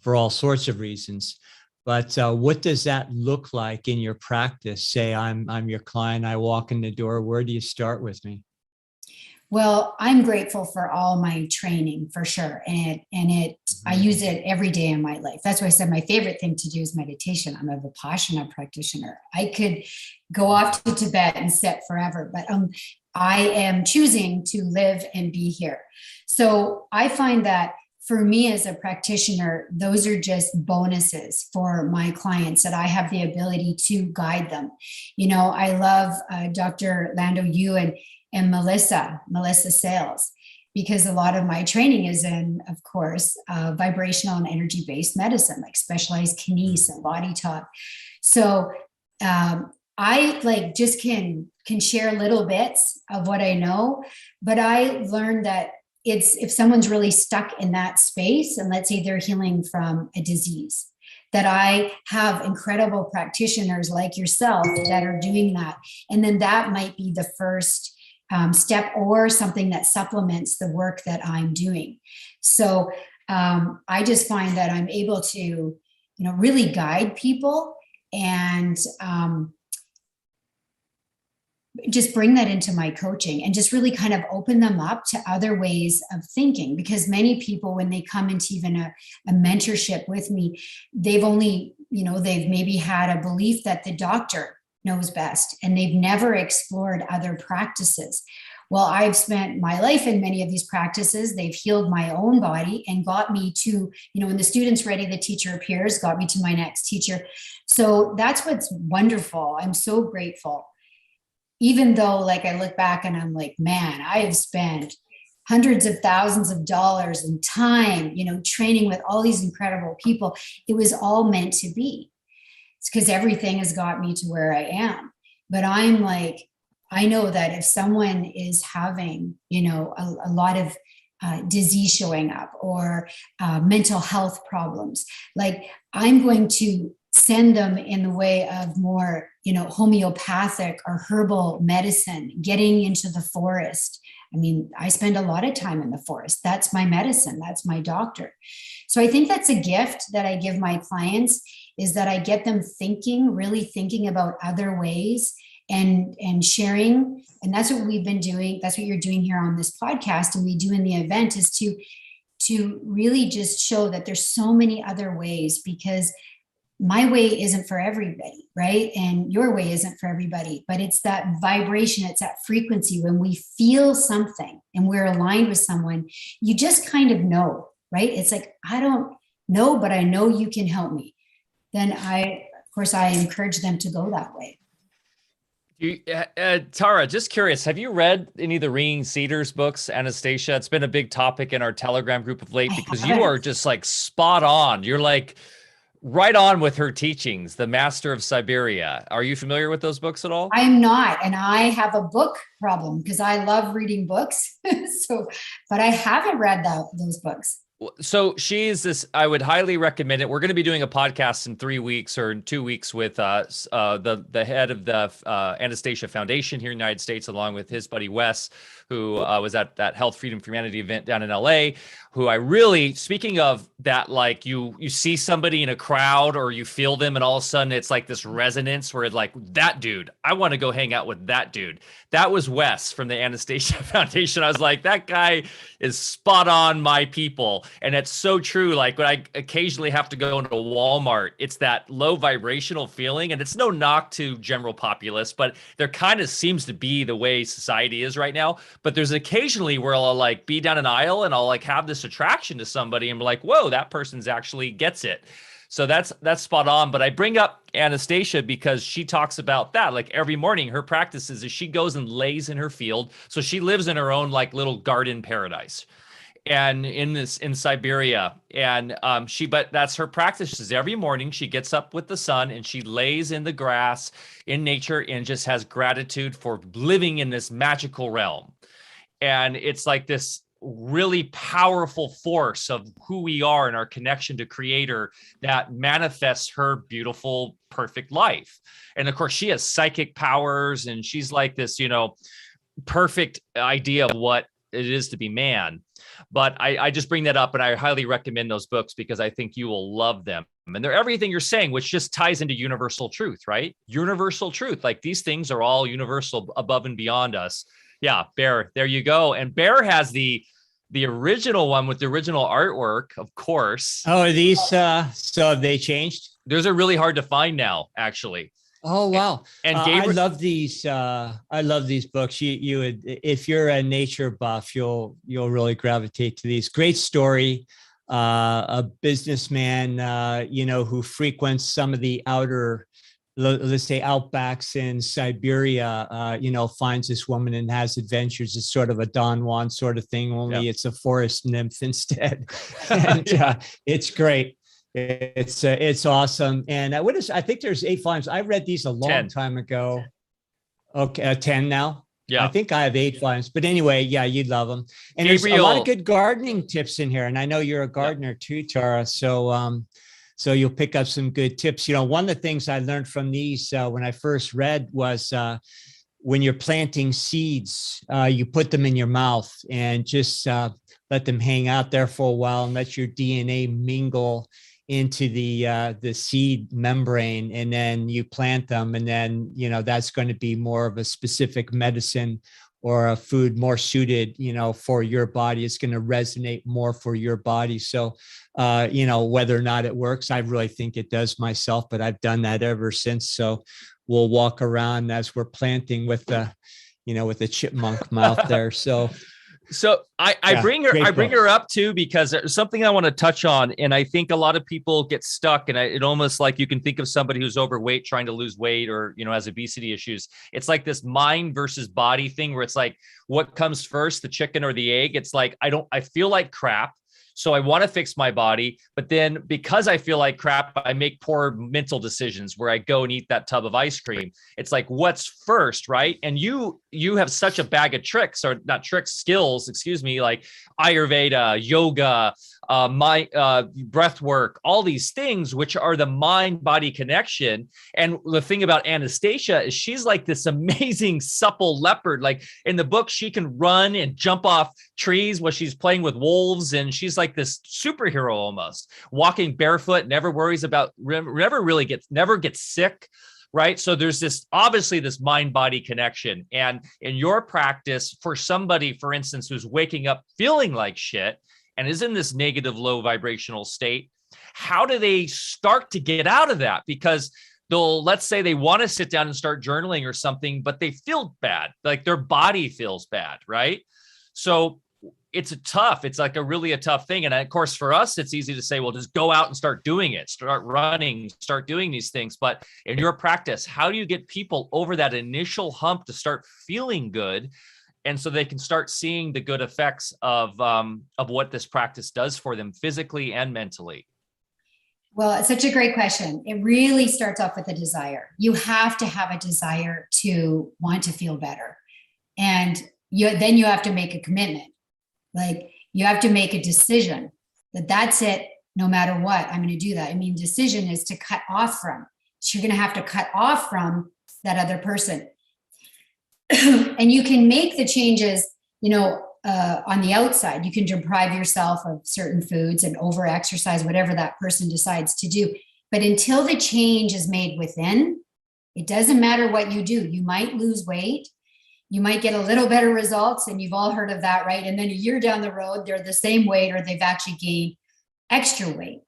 for all sorts of reasons. But what does that look like in your practice? Say I'm your client, I walk in the door. Where do you start with me? Well, I'm grateful for all my training for sure. And I use it every day in my life. That's why I said my favorite thing to do is meditation. I'm a Vipassana practitioner. I could go off to Tibet and sit forever, but I am choosing to live and be here. So I find that for me as a practitioner, those are just bonuses for my clients that I have the ability to guide them. You know, I love Dr. Lando, you and Melissa Sales, because a lot of my training is in, of course, vibrational and energy-based medicine, like specialized kinese and body talk. So I like just can share little bits of what I know, but I learned that it's if someone's really stuck in that space, and let's say they're healing from a disease, that I have incredible practitioners like yourself that are doing that. And then that might be the first step or something that supplements the work that I'm doing. So I just find that I'm able to, you know, really guide people and just bring that into my coaching and just really kind of open them up to other ways of thinking. Because many people, when they come into even a mentorship with me, they've only, you know, they've maybe had a belief that the doctor knows best, and they've never explored other practices. Well, I've spent my life in many of these practices. They've healed my own body and got me to, you know, when the student's ready, the teacher appears, got me to my next teacher. So that's what's wonderful. I'm so grateful. Even though, like, I look back and I'm like, man, I have spent hundreds of thousands of dollars in time, you know, training with all these incredible people. It was all meant to be. It's because everything has got me to where I am. But I'm like, I know that if someone is having, you know, a lot of disease showing up or mental health problems, like, I'm going to send them in the way of more, you know, homeopathic or herbal medicine, getting into the forest. I mean, I spend a lot of time in the forest. That's my medicine. That's my doctor. So I think that's a gift that I give my clients, is that I get them thinking, really thinking about other ways and sharing. And that's what we've been doing. That's what you're doing here on this podcast. And we do in the event, is to really just show that there's so many other ways, because my way isn't for everybody, right? And your way isn't for everybody, but it's that vibration, it's that frequency. When we feel something and we're aligned with someone, you just kind of know, right? It's like, I don't know, but I know you can help me. Then of course, I encourage them to go that way. Tara, just curious, have you read any of the Ringing Cedars books, Anastasia? It's been a big topic in our Telegram group of late, because you are just like spot on. You're like right on with her teachings, The Master of Siberia. Are you familiar with those books at all? I am not, and I have a book problem because I love reading books. But I haven't read those books. So she's this, I would highly recommend it. We're going to be doing a podcast in 3 weeks or in 2 weeks with the head of the Anastasia Foundation here in the United States, along with his buddy Wes, who was at that Health Freedom for Humanity event down in LA, who I really, speaking of that, like you see somebody in a crowd or you feel them and all of a sudden it's like this resonance where it's like, that dude, I want to go hang out with that dude. That was Wes from the Anastasia Foundation. I was like, that guy is spot on my people. And it's so true. Like when I occasionally have to go into Walmart, it's that low vibrational feeling. And it's no knock to general populace, but there kind of seems to be the way society is right now. But there's occasionally where I'll like be down an aisle and I'll like have this attraction to somebody and be like, whoa, that person's actually gets it. So that's spot on. But I bring up Anastasia because she talks about that. Like every morning, her practices is she goes and lays in her field. So she lives in her own like little garden paradise, and in Siberia. And but that's her practice. Is every morning she gets up with the sun and she lays in the grass in nature and just has gratitude for living in this magical realm. And it's like this really powerful force of who we are and our connection to Creator that manifests her beautiful, perfect life. And of course, she has psychic powers and she's like this, perfect idea of what it is to be man. But I just bring that up and I highly recommend those books because I think you will love them. And they're everything you're saying, which just ties into universal truth, right? Universal truth. Like these things are all universal, above and beyond us. Yeah, Bear, there you go. And Bear has the original one with the original artwork, of course. Oh, are these so have they changed? Those are really hard to find now, actually. Oh wow! And I love these. I love these books. You would, if you're a nature buff, you'll really gravitate to these. Great story. A businessman, who frequents some of the outer, let's say, outbacks in Siberia. Finds this woman and has adventures. It's sort of a Don Juan sort of thing. Only it's a forest nymph instead, and it's great. It's awesome. And I think there's 8 volumes. I read these a long time ago. Okay, 10 now. Yeah, I think I have 8 volumes. But anyway, yeah, you'd love them. And Gabriel, there's a lot of good gardening tips in here. And I know you're a gardener too, Tara. So you'll pick up some good tips. One of the things I learned from these when I first read was when you're planting seeds, you put them in your mouth and just let them hang out there for a while and let your DNA mingle into the seed membrane, and then you plant them, and then that's going to be more of a specific medicine or a food more suited for your body. It's going to resonate more for your body. So whether or not it works, I really think it does myself, but I've done that ever since. So we'll walk around as we're planting with the with the chipmunk mouth there. So I bring her up too because there's something I want to touch on, and I think a lot of people get stuck, and it almost like you can think of somebody who's overweight trying to lose weight or has obesity issues. It's like this mind versus body thing where it's like, what comes first, the chicken or the egg? It's like I feel like crap. So I want to fix my body, but then because I feel like crap, I make poor mental decisions where I go and eat that tub of ice cream. It's like, what's first, right? And you have such a bag of tricks, or not tricks, skills, excuse me, like Ayurveda, yoga, breath work, all these things, which are the mind-body connection. And the thing about Anastasia is she's like this amazing supple leopard. Like in the book, she can run and jump off trees while she's playing with wolves, and she's like this superhero almost, walking barefoot, never worries about, never gets sick. Right. So there's obviously this mind body connection. And in your practice, for somebody, for instance, who's waking up feeling like shit and is in this negative, low vibrational state, how do they start to get out of that? Because let's say they want to sit down and start journaling or something, but they feel bad, like their body feels bad. Right. So it's like a tough thing. And of course, for us, it's easy to say, well, just go out and start doing it, start running, start doing these things. But in your practice, how do you get people over that initial hump to start feeling good? And so they can start seeing the good effects of what this practice does for them physically and mentally. Well, it's such a great question. It really starts off with a desire. You have to have a desire to want to feel better. And then you have to make a commitment. Like you have to make a decision that that's it, no matter what, I'm going to do that. I mean, decision is to cut off from. So you're going to have to cut off from that other person. And you can make the changes, on the outside. You can deprive yourself of certain foods and over-exercise, whatever that person decides to do. But until the change is made within, it doesn't matter what you do. You might lose weight. You might get a little better results, and you've all heard of that, right? And then a year down the road, they're the same weight or they've actually gained extra weight.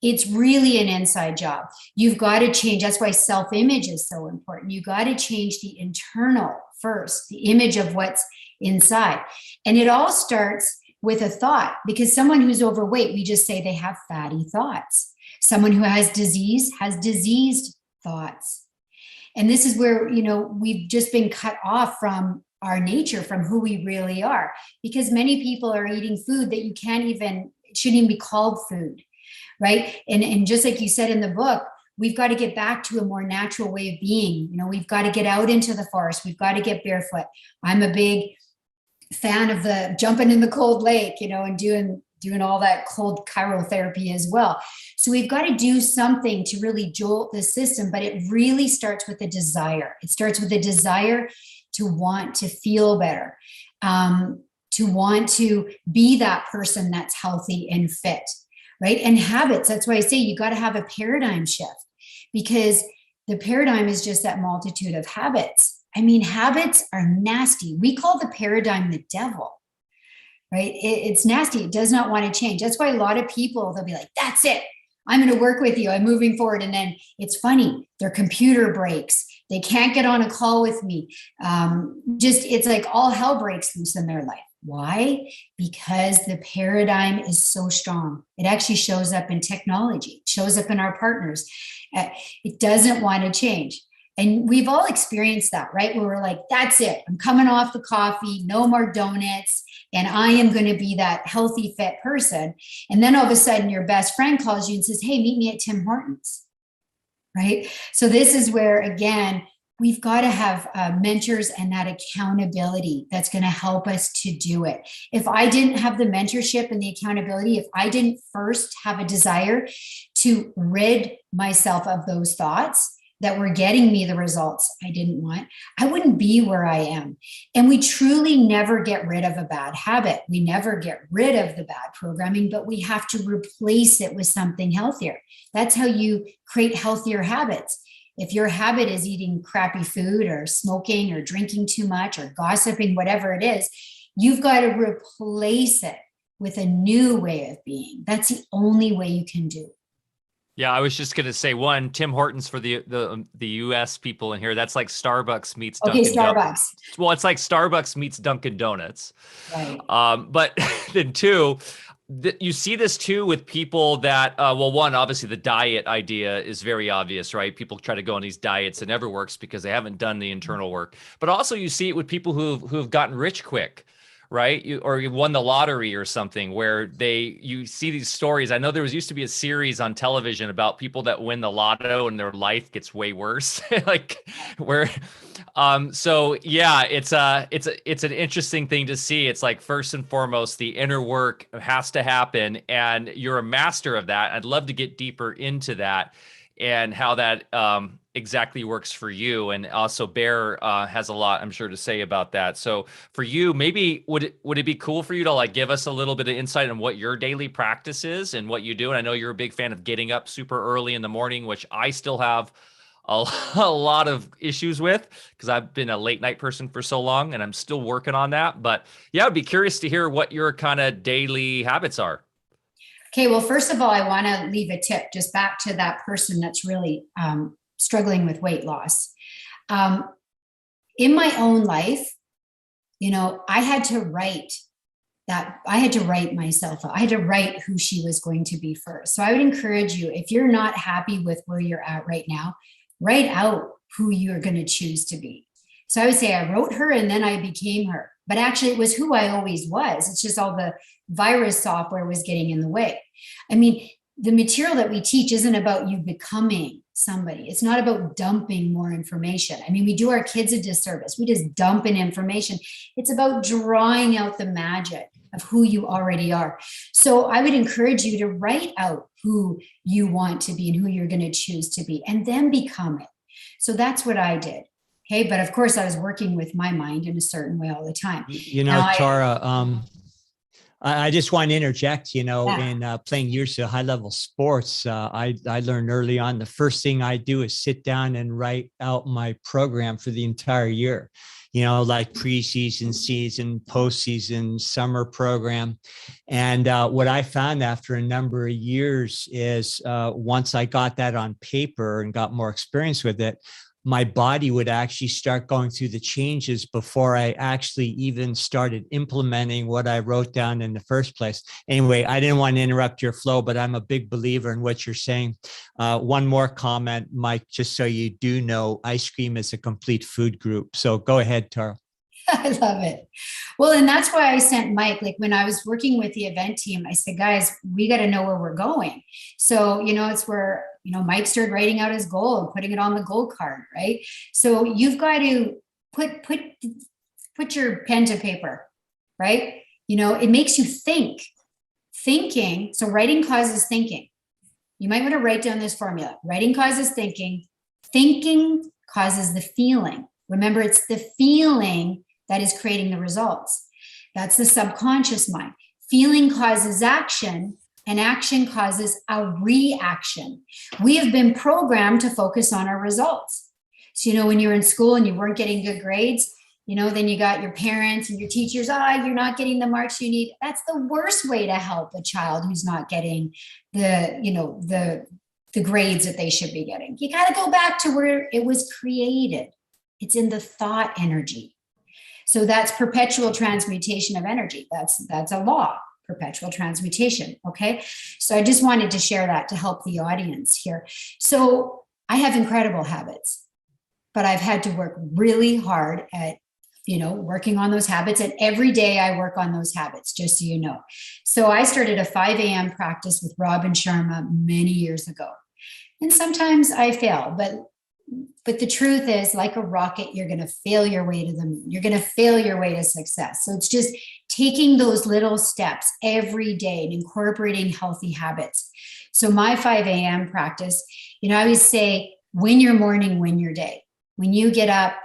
It's really an inside job. You've got to change. That's why self-image is so important. You got to change the internal first, the image of what's inside. And it all starts with a thought, because someone who's overweight, we just say they have fatty thoughts. Someone who has disease has diseased thoughts. And this is where, we've just been cut off from our nature, from who we really are, because many people are eating food that it shouldn't even be called food, right? And just like you said in the book, we've got to get back to a more natural way of being. We've got to get out into the forest. We've got to get barefoot. I'm a big fan of the jumping in the cold lake, and doing all that cold cryotherapy as well. So we've got to do something to really jolt the system, but it really starts with a desire. It starts with a desire to want to feel better, to want to be that person that's healthy and fit, right? And habits. That's why I say you got to have a paradigm shift, because the paradigm is just that multitude of habits. I mean, habits are nasty. We call the paradigm the devil, right? It's nasty. It does not want to change. That's why a lot of people, they'll be like, that's it. I'm going to work with you. I'm moving forward. And then it's funny. Their computer breaks. They can't get on a call with me. It's like all hell breaks loose in their life. Why? Because the paradigm is so strong. It actually shows up in technology. It shows up in our partners. It doesn't want to change. And we've all experienced that, right? Where we're like, that's it. I'm coming off the coffee, no more donuts, and I am going to be that healthy, fit person. And then all of a sudden your best friend calls you and says, hey, meet me at Tim Hortons, right? So this is where, again, we've got to have mentors and that accountability that's going to help us to do it. If I didn't have the mentorship and the accountability, if I didn't first have a desire to rid myself of those thoughts that were getting me the results I didn't want, I wouldn't be where I am. And we truly never get rid of a bad habit. We never get rid of the bad programming, but we have to replace it with something healthier. That's how you create healthier habits. If your habit is eating crappy food or smoking or drinking too much or gossiping, whatever it is, you've got to replace it with a new way of being. That's the only way you can do it. Yeah, I was just going to say Tim Hortons for the US people in here. That's like Starbucks meets Dunkin' Donuts. Well, it's like Starbucks meets Dunkin' Donuts. Right. But then two, you see this too with people that, one, obviously the diet idea is very obvious, right? People try to go on these diets. It never works because they haven't done the internal work. But also you see it with people who've gotten rich quick. Right? You won the lottery or something, where you see these stories. I know there used to be a series on television about people that win the lotto and their life gets way worse. So yeah, it's an interesting thing to see. It's like, first and foremost, the inner work has to happen, and you're a master of that. I'd love to get deeper into that and how that exactly works for you. And also Bear has a lot, I'm sure, to say about that. So for you, maybe would it be cool for you to like give us a little bit of insight on what your daily practice is and what you do? And I know you're a big fan of getting up super early in the morning, which I still have a lot of issues with because I've been a late night person for so long and I'm still working on that. But yeah, I'd be curious to hear what your kind of daily habits are. Okay, well, first of all, I want to leave a tip just back to that person that's really struggling with weight loss. In my own life, I had to write myself up. I had to write who she was going to be first. So I would encourage you, if you're not happy with where you're at right now, write out who you're going to choose to be. So I would say I wrote her and then I became her. But actually, it was who I always was. It's just all the virus software was getting in the way. I mean, the material that we teach isn't about you becoming somebody. It's not about dumping more information. I mean, we do our kids a disservice. We just dump in information. It's about drawing out the magic of who you already are. So I would encourage you to write out who you want to be and who you're going to choose to be, and then become it. So that's what I did. Okay. But of course I was working with my mind in a certain way all the time. Tara, I just want to interject, in playing years of high level sports, I learned early on, the first thing I do is sit down and write out my program for the entire year, like preseason, season, postseason, summer program. And what I found after a number of years is once I got that on paper and got more experience with it, my body would actually start going through the changes before I actually even started implementing what I wrote down in the first place. Anyway, I didn't want to interrupt your flow, but I'm a big believer in what you're saying. One more comment, Mike, just so you do know, ice cream is a complete food group. So go ahead, Tara. I love it. Well, and that's why I sent Mike, like when I was working with the event team, I said, guys, we got to know where we're going. So, it's where, Mike started writing out his goal and putting it on the goal card, right? So you've got to put your pen to paper, right? It makes you think. Thinking, so writing causes thinking. You might want to write down this formula. Writing causes thinking. Thinking causes the feeling. Remember, it's the feeling that is creating the results. That's the subconscious mind. Feeling causes action, and action causes a reaction. We have been programmed to focus on our results. So, when you're in school and you weren't getting good grades, then you got your parents and your teachers, you're not getting the marks you need. That's the worst way to help a child who's not getting the grades that they should be getting. You got to go back to where it was created. It's in the thought energy. So that's perpetual transmutation of energy. That's a law, perpetual transmutation. Okay. So I just wanted to share that to help the audience here. So I have incredible habits, but I've had to work really hard at, working on those habits. And every day I work on those habits, just so you know. So I started a 5 a.m. practice with Robin Sharma many years ago. And sometimes I fail, but the truth is, like a rocket, you're going to fail your way to the moon. You're going to fail your way to success. So it's just taking those little steps every day and incorporating healthy habits. So my 5 a.m. practice, I always say, win your morning, win your day. When you get up,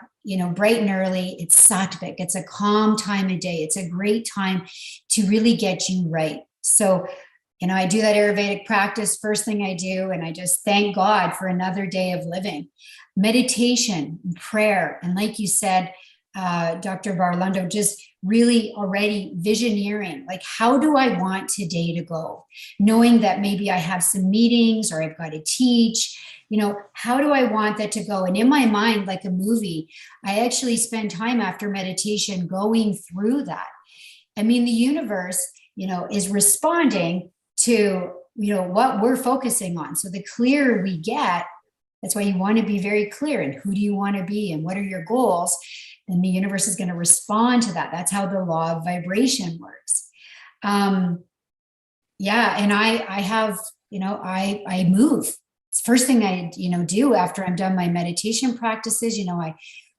bright and early, it's sattvic. It's a calm time of day. It's a great time to really get you right. So I do that Ayurvedic practice, first thing I do, and I just thank God for another day of living. Meditation, prayer, and like you said, Dr. Lando, just really already visioneering, like, how do I want today to go? Knowing that maybe I have some meetings or I've got to teach, how do I want that to go? And in my mind, like a movie, I actually spend time after meditation going through that. I mean, the universe, is responding to, what we're focusing on. So the clearer we get, that's why you want to be very clear. And who do you want to be? And what are your goals? Then the universe is going to respond to that. That's how the law of vibration works. And I have, I move. It's the first thing I, do after I'm done my meditation practices.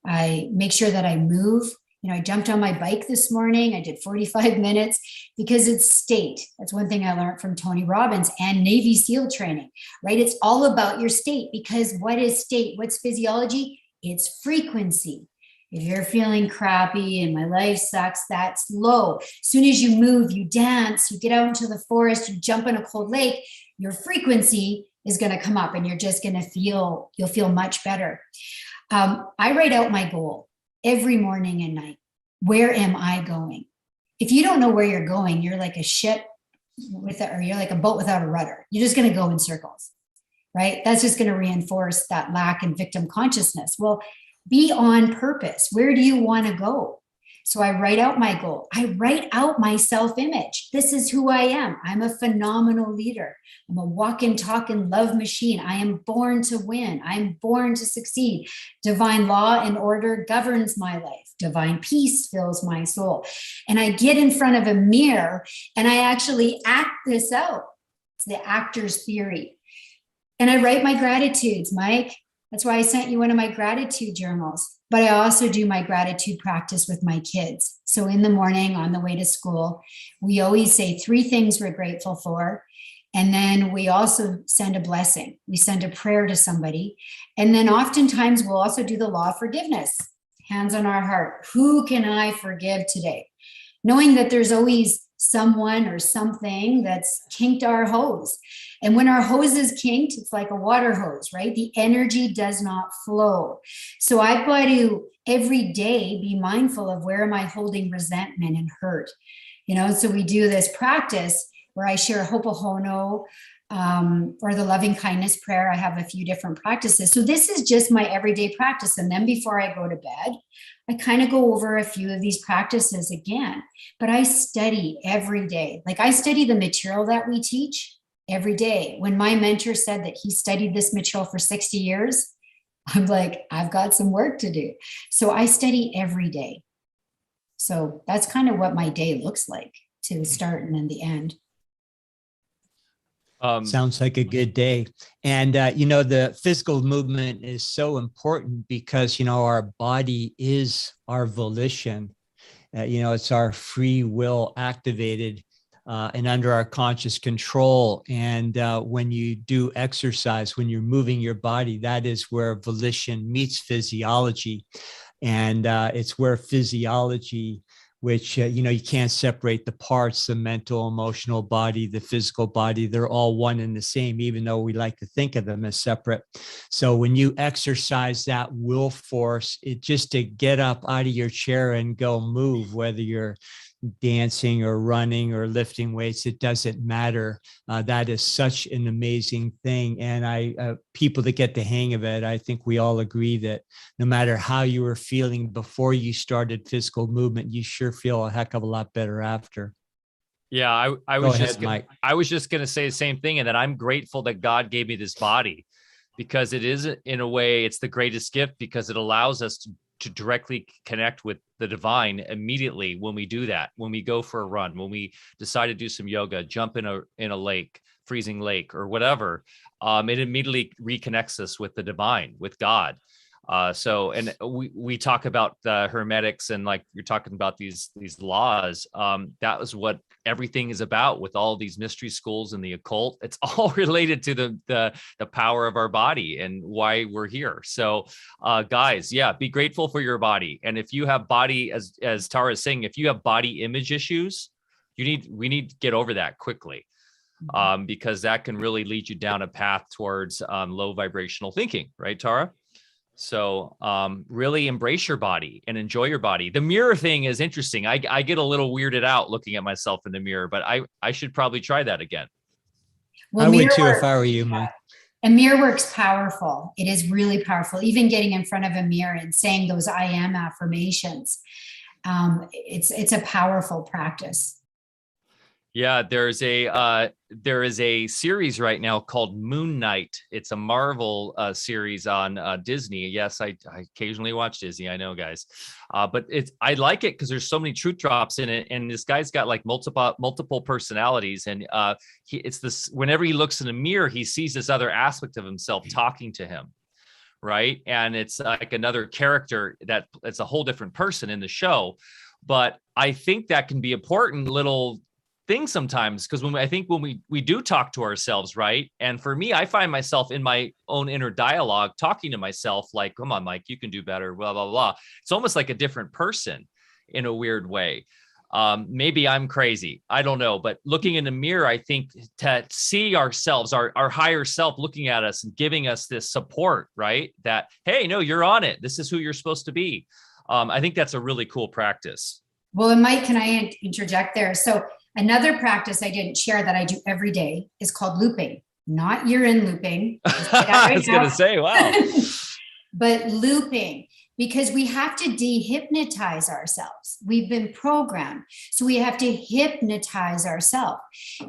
I make sure that I move. I jumped on my bike this morning. I did 45 minutes because it's state. That's one thing I learned from Tony Robbins and Navy SEAL training, right? It's all about your state, because what is state? What's physiology? It's frequency. If you're feeling crappy and my life sucks, that's low. As soon as you move, you dance, you get out into the forest, you jump in a cold lake, your frequency is going to come up and you're just going to you'll feel much better. I write out my goal every morning and night. Where am I going? If you don't know where you're going, you're like a ship or you're like a boat without a rudder. You're just going to go in circles, right? That's just going to reinforce that lack and victim consciousness. Well, be on purpose. Where do you want to go? So I write out my goal. I write out my self-image. This is who I am. I'm a phenomenal leader. I'm a walking, talking love machine. I am born to win. I'm born to succeed. Divine law and order governs my life. Divine peace fills my soul. And I get in front of a mirror and I actually act this out. It's the actor's theory. And I write my gratitudes, Mike. That's why I sent you one of my gratitude journals. But I also do my gratitude practice with my kids. So in the morning on the way to school, we always say 3 things we're grateful for. And then we also send a blessing. We send a prayer to somebody. And then oftentimes we'll also do the law of forgiveness. Hands on our heart. Who can I forgive today? Knowing that there's always someone or something that's kinked our hose. And when our hose is kinked, it's like a water hose, right? The energy does not flow. So I've got to every day be mindful of where am I holding resentment and hurt. So we do this practice where I share Ho'oponopono or the loving kindness prayer. I have a few different practices. So this is just my everyday practice. And then before I go to bed, I kind of go over a few of these practices again, but I study every day. Like I study the material that we teach every day. When my mentor said that he studied this material for 60 years, I'm like, I've got some work to do. So I study every day. So that's kind of what my day looks like to start and then the end. Sounds like a good day. And, the physical movement is so important because, our body is our volition. It's our free will activated and under our conscious control. And when you do exercise, when you're moving your body, that is where volition meets physiology. And it's where physiology, which, you can't separate the parts, the mental, emotional body, the physical body. They're all one and the same, even though we like to think of them as separate. So when you exercise that will force, it just to get up out of your chair and go move, whether you're dancing or running or lifting weights, it doesn't matter. That is such an amazing thing. And people that get the hang of it, I think we all agree that no matter how you were feeling before you started physical movement, you sure feel a heck of a lot better after. Yeah, I Go was ahead, just Mike. I was just going to say the same thing, and that I'm grateful that God gave me this body, because it is, in a way, it's the greatest gift, because it allows us to directly connect with the divine immediately when we do that, when we go for a run, when we decide to do some yoga, jump in a lake, freezing lake or whatever. It immediately reconnects us with the divine, with God. And we talk about the hermetics, and like you're talking about these laws. That was what everything is about with all these mystery schools and the occult. It's all related to the power of our body and why we're here. So, guys, yeah, be grateful for your body. And if you have body, as Tara is saying, if you have body image issues, we need to get over that quickly. Because that can really lead you down a path towards low vibrational thinking, right, Tara? So really embrace your body and enjoy your body. The mirror thing is interesting. I get a little weirded out looking at myself in the mirror, but I should probably try that again. Well, I would too if I were you, Mike. And mirror work's powerful. It is really powerful. Even getting in front of a mirror and saying those I am affirmations. It's a powerful practice. Yeah, there is a series right now called Moon Knight. It's a Marvel series on Disney. Yes, I occasionally watch Disney. I know, guys, but I like it because there's so many truth drops in it, and this guy's got like multiple personalities, and it's this. Whenever he looks in a mirror, he sees this other aspect of himself talking to him, right? And it's like another character it's a whole different person in the show, but I think that can be important little thing sometimes, because when we do talk to ourselves, right? And for me, I find myself in my own inner dialogue talking to myself like, come on, Mike, you can do better, blah, blah, blah. It's almost like a different person in a weird way. Maybe I'm crazy. I don't know. But looking in the mirror, I think to see ourselves, our higher self looking at us and giving us this support, right? That, hey, no, you're on it. This is who you're supposed to be. I think that's a really cool practice. Well, and Mike, can I interject there? So another practice I didn't share that I do every day is called looping, not urine looping. I was going to say, wow. But looping, because we have to dehypnotize ourselves. We've been programmed. So we have to hypnotize ourselves.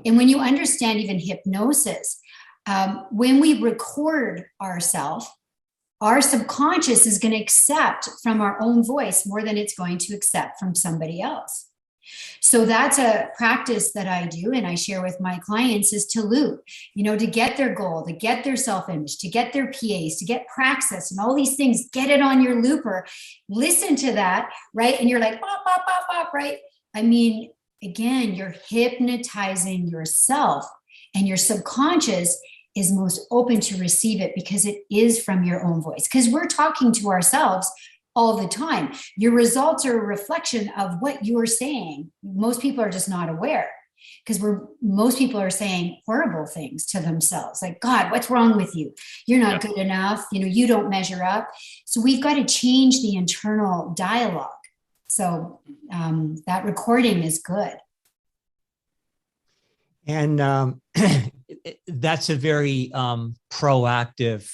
And when you understand even hypnosis, when we record ourselves, our subconscious is going to accept from our own voice more than it's going to accept from somebody else. So that's a practice that I do and I share with my clients, is to loop, to get their goal, to get their self-image, to get their PAs, to get praxis and all these things, get it on your looper, listen to that, right? And you're like, bop, bop, bop, bop, right? I mean, again, you're hypnotizing yourself, and your subconscious is most open to receive it because it is from your own voice. Because we're talking to ourselves all the time. Your results are a reflection of what you're saying. Most people are just not aware, because most people are saying horrible things to themselves, like, God, what's wrong with you? You're not good enough. You don't measure up. So we've got to change the internal dialogue. So that recording is good. And that's a very proactive,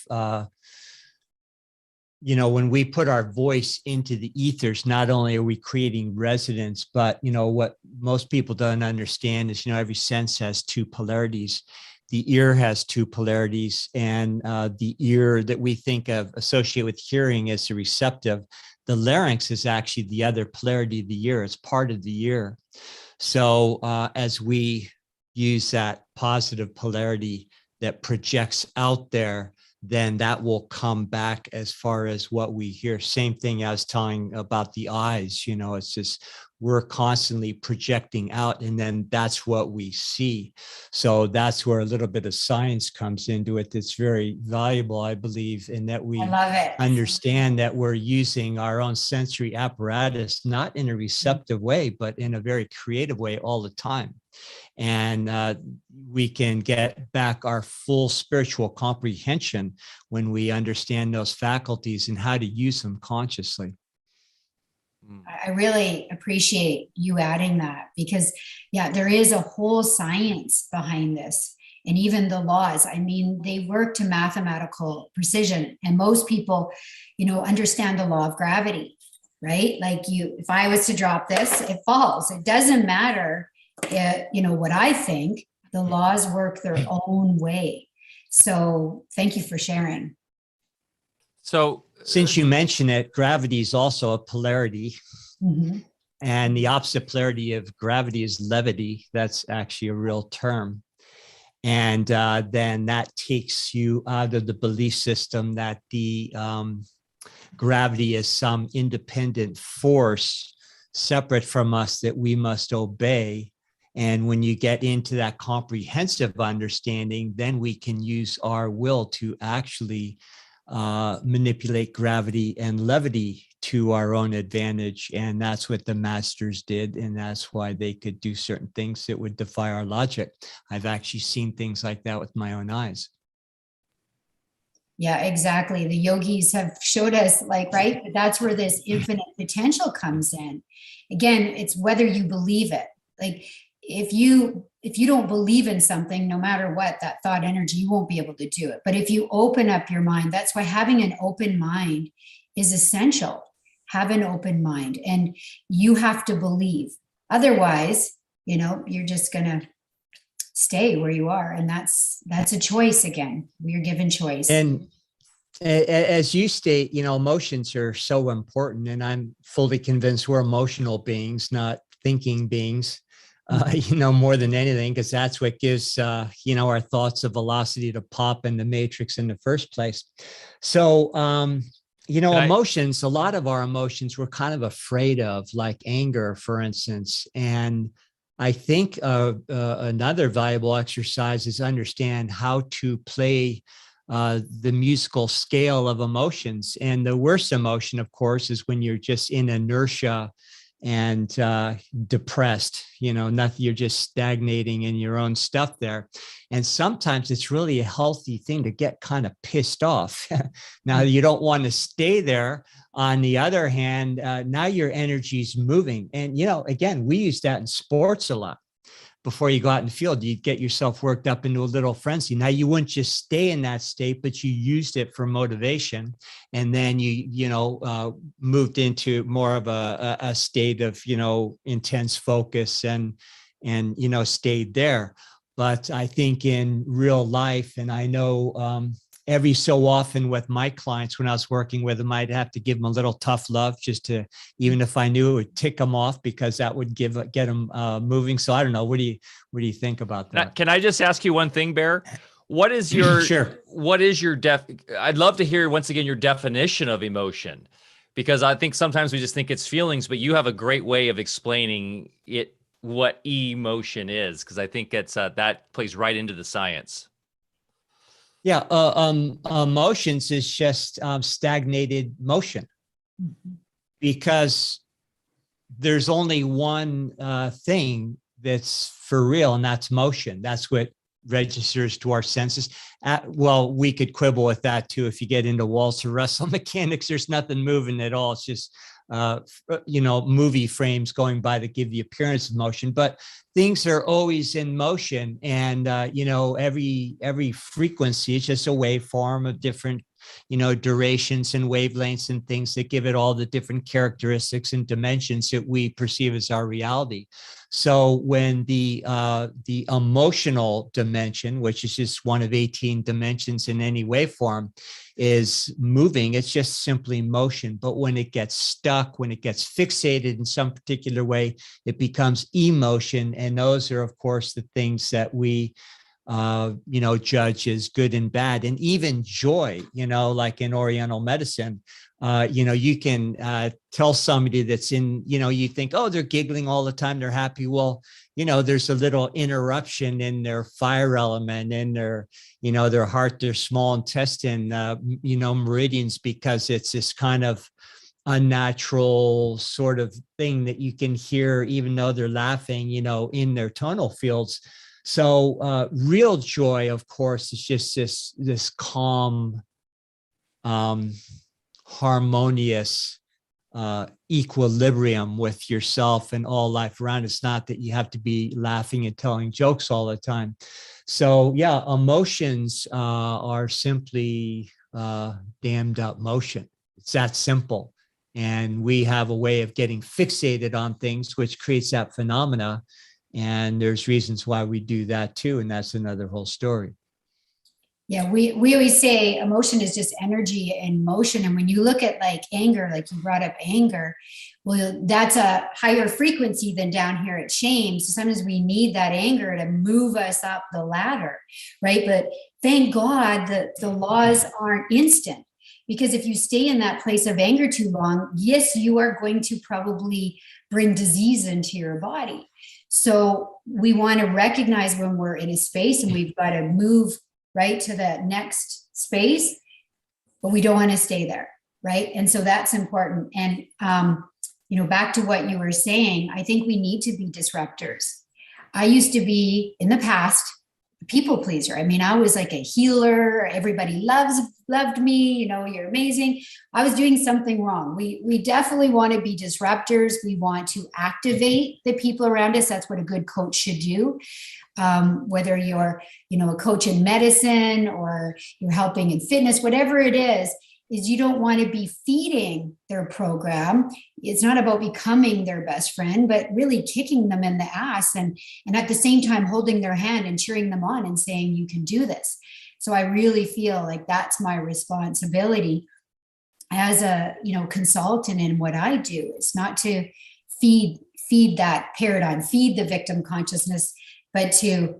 when we put our voice into the ethers, not only are we creating resonance, but, what most people don't understand is, every sense has two polarities. The ear has two polarities, and the ear that we think of associate with hearing is the receptive. The larynx is actually the other polarity of the ear. It's part of the ear. So as we use that positive polarity that projects out there, then that will come back as far as what we hear. Same thing as telling about the eyes, it's just, we're constantly projecting out, and then that's what we see. So that's where a little bit of science comes into it. That's very valuable, I believe, in that we understand that we're using our own sensory apparatus, not in a receptive way, but in a very creative way all the time. And we can get back our full spiritual comprehension when we understand those faculties and how to use them consciously. I really appreciate you adding that, because there is a whole science behind this, and even the laws. I mean, they work to mathematical precision, and most people, understand the law of gravity, right? Like if I was to drop this, it falls. It doesn't matter, what I think. The laws work their own way. So thank you for sharing. So since you mention it, gravity is also a polarity. Mm-hmm. And the opposite polarity of gravity is levity. That's actually a real term. And then that takes you out of the belief system that the gravity is some independent force separate from us that we must obey. And when you get into that comprehensive understanding, then we can use our will to actually manipulate gravity and levity to our own advantage. And that's what the masters did. And that's why they could do certain things that would defy our logic. I've actually seen things like that with my own eyes. Yeah, exactly. The yogis have showed us, right? That's where this infinite potential comes in. Again, it's whether you believe it. Like if you don't believe in something, no matter what, that thought energy, you won't be able to do it. But if you open up your mind, that's why having an open mind is essential. Have an open mind, and you have to believe. Otherwise, you're just going to stay where you are. And that's a choice. Again, we're given choice. And as you state, emotions are so important, and I'm fully convinced we're emotional beings, not thinking beings, more than anything, because that's what gives, our thoughts a velocity to pop in the matrix in the first place. So, emotions, a lot of our emotions we're kind of afraid of, like anger, for instance. And I think another valuable exercise is understand how to play the musical scale of emotions. And the worst emotion, of course, is when you're just in inertia and depressed, nothing, you're just stagnating in your own stuff there. And sometimes it's really a healthy thing to get kind of pissed off. Now, you don't want to stay there. On the other hand, now your energy's moving. And, again, we use that in sports a lot. Before you go out in the field, you get yourself worked up into a little frenzy. Now, you wouldn't just stay in that state, but you used it for motivation. And then you moved into more of a state of, intense focus and stayed there. But I think in real life, and I know every so often with my clients, when I was working with them, I'd have to give them a little tough love just to, even if I knew it would tick them off, because that would get them moving. So I don't know. What do you think about that? Can I just ask you one thing, Bear? What is your, sure. I'd love to hear once again, your definition of emotion, because I think sometimes we just think it's feelings, but you have a great way of explaining it, what emotion is. Cause I think it's, that plays right into the science. Yeah, emotions is just stagnated motion, because there's only one thing that's for real, and that's motion. That's what registers to our senses. Well, we could quibble with that too. If you get into waltz or wrestle mechanics, there's nothing moving at all. It's just movie frames going by that give the appearance of motion, but things are always in motion. And every frequency is just a waveform of different durations and wavelengths and things that give it all the different characteristics and dimensions that we perceive as our reality. So when the emotional dimension, which is just one of 18 dimensions in any waveform, is moving, it's just simply motion. But when it gets stuck, when it gets fixated in some particular way, it becomes emotion. And those are, of course, the things that we judge as good and bad. And even joy, like in Oriental medicine, you can tell somebody that's in, you think, oh, they're giggling all the time, they're happy. Well, there's a little interruption in their fire element, in their heart, their small intestine, meridians, because it's this kind of unnatural sort of thing that you can hear, even though they're laughing, in their tonal fields. So real joy, of course, is just this calm, harmonious equilibrium with yourself and all life around. It's not that you have to be laughing and telling jokes all the time. So yeah, emotions are simply dammed up motion. It's that simple. And we have a way of getting fixated on things, which creates that phenomena. And there's reasons why we do that too. And that's another whole story. Yeah, we always say emotion is just energy in motion. And when you look at like anger, like you brought up anger, well, that's a higher frequency than down here at shame. So sometimes we need that anger to move us up the ladder, right? But thank God that the laws aren't instant. Because if you stay in that place of anger too long, yes, you are going to probably bring disease into your body. So we want to recognize when we're in a space and we've got to move right to the next space, but we don't want to stay there, right? And so that's important. And, back to what you were saying, I think we need to be disruptors. I used to be, in the past, a people pleaser. I mean, I was like a healer. Everybody loved me. You're amazing. I was doing something wrong. We definitely want to be disruptors. We want to activate the people around us. That's what a good coach should do. Whether you're, a coach in medicine or you're helping in fitness, whatever it is you don't want to be feeding their program. It's not about becoming their best friend, but really kicking them in the ass and at the same time holding their hand and cheering them on and saying, you can do this. So I really feel like that's my responsibility as a, consultant in what I do. It's not to feed that paradigm, feed the victim consciousness, but to,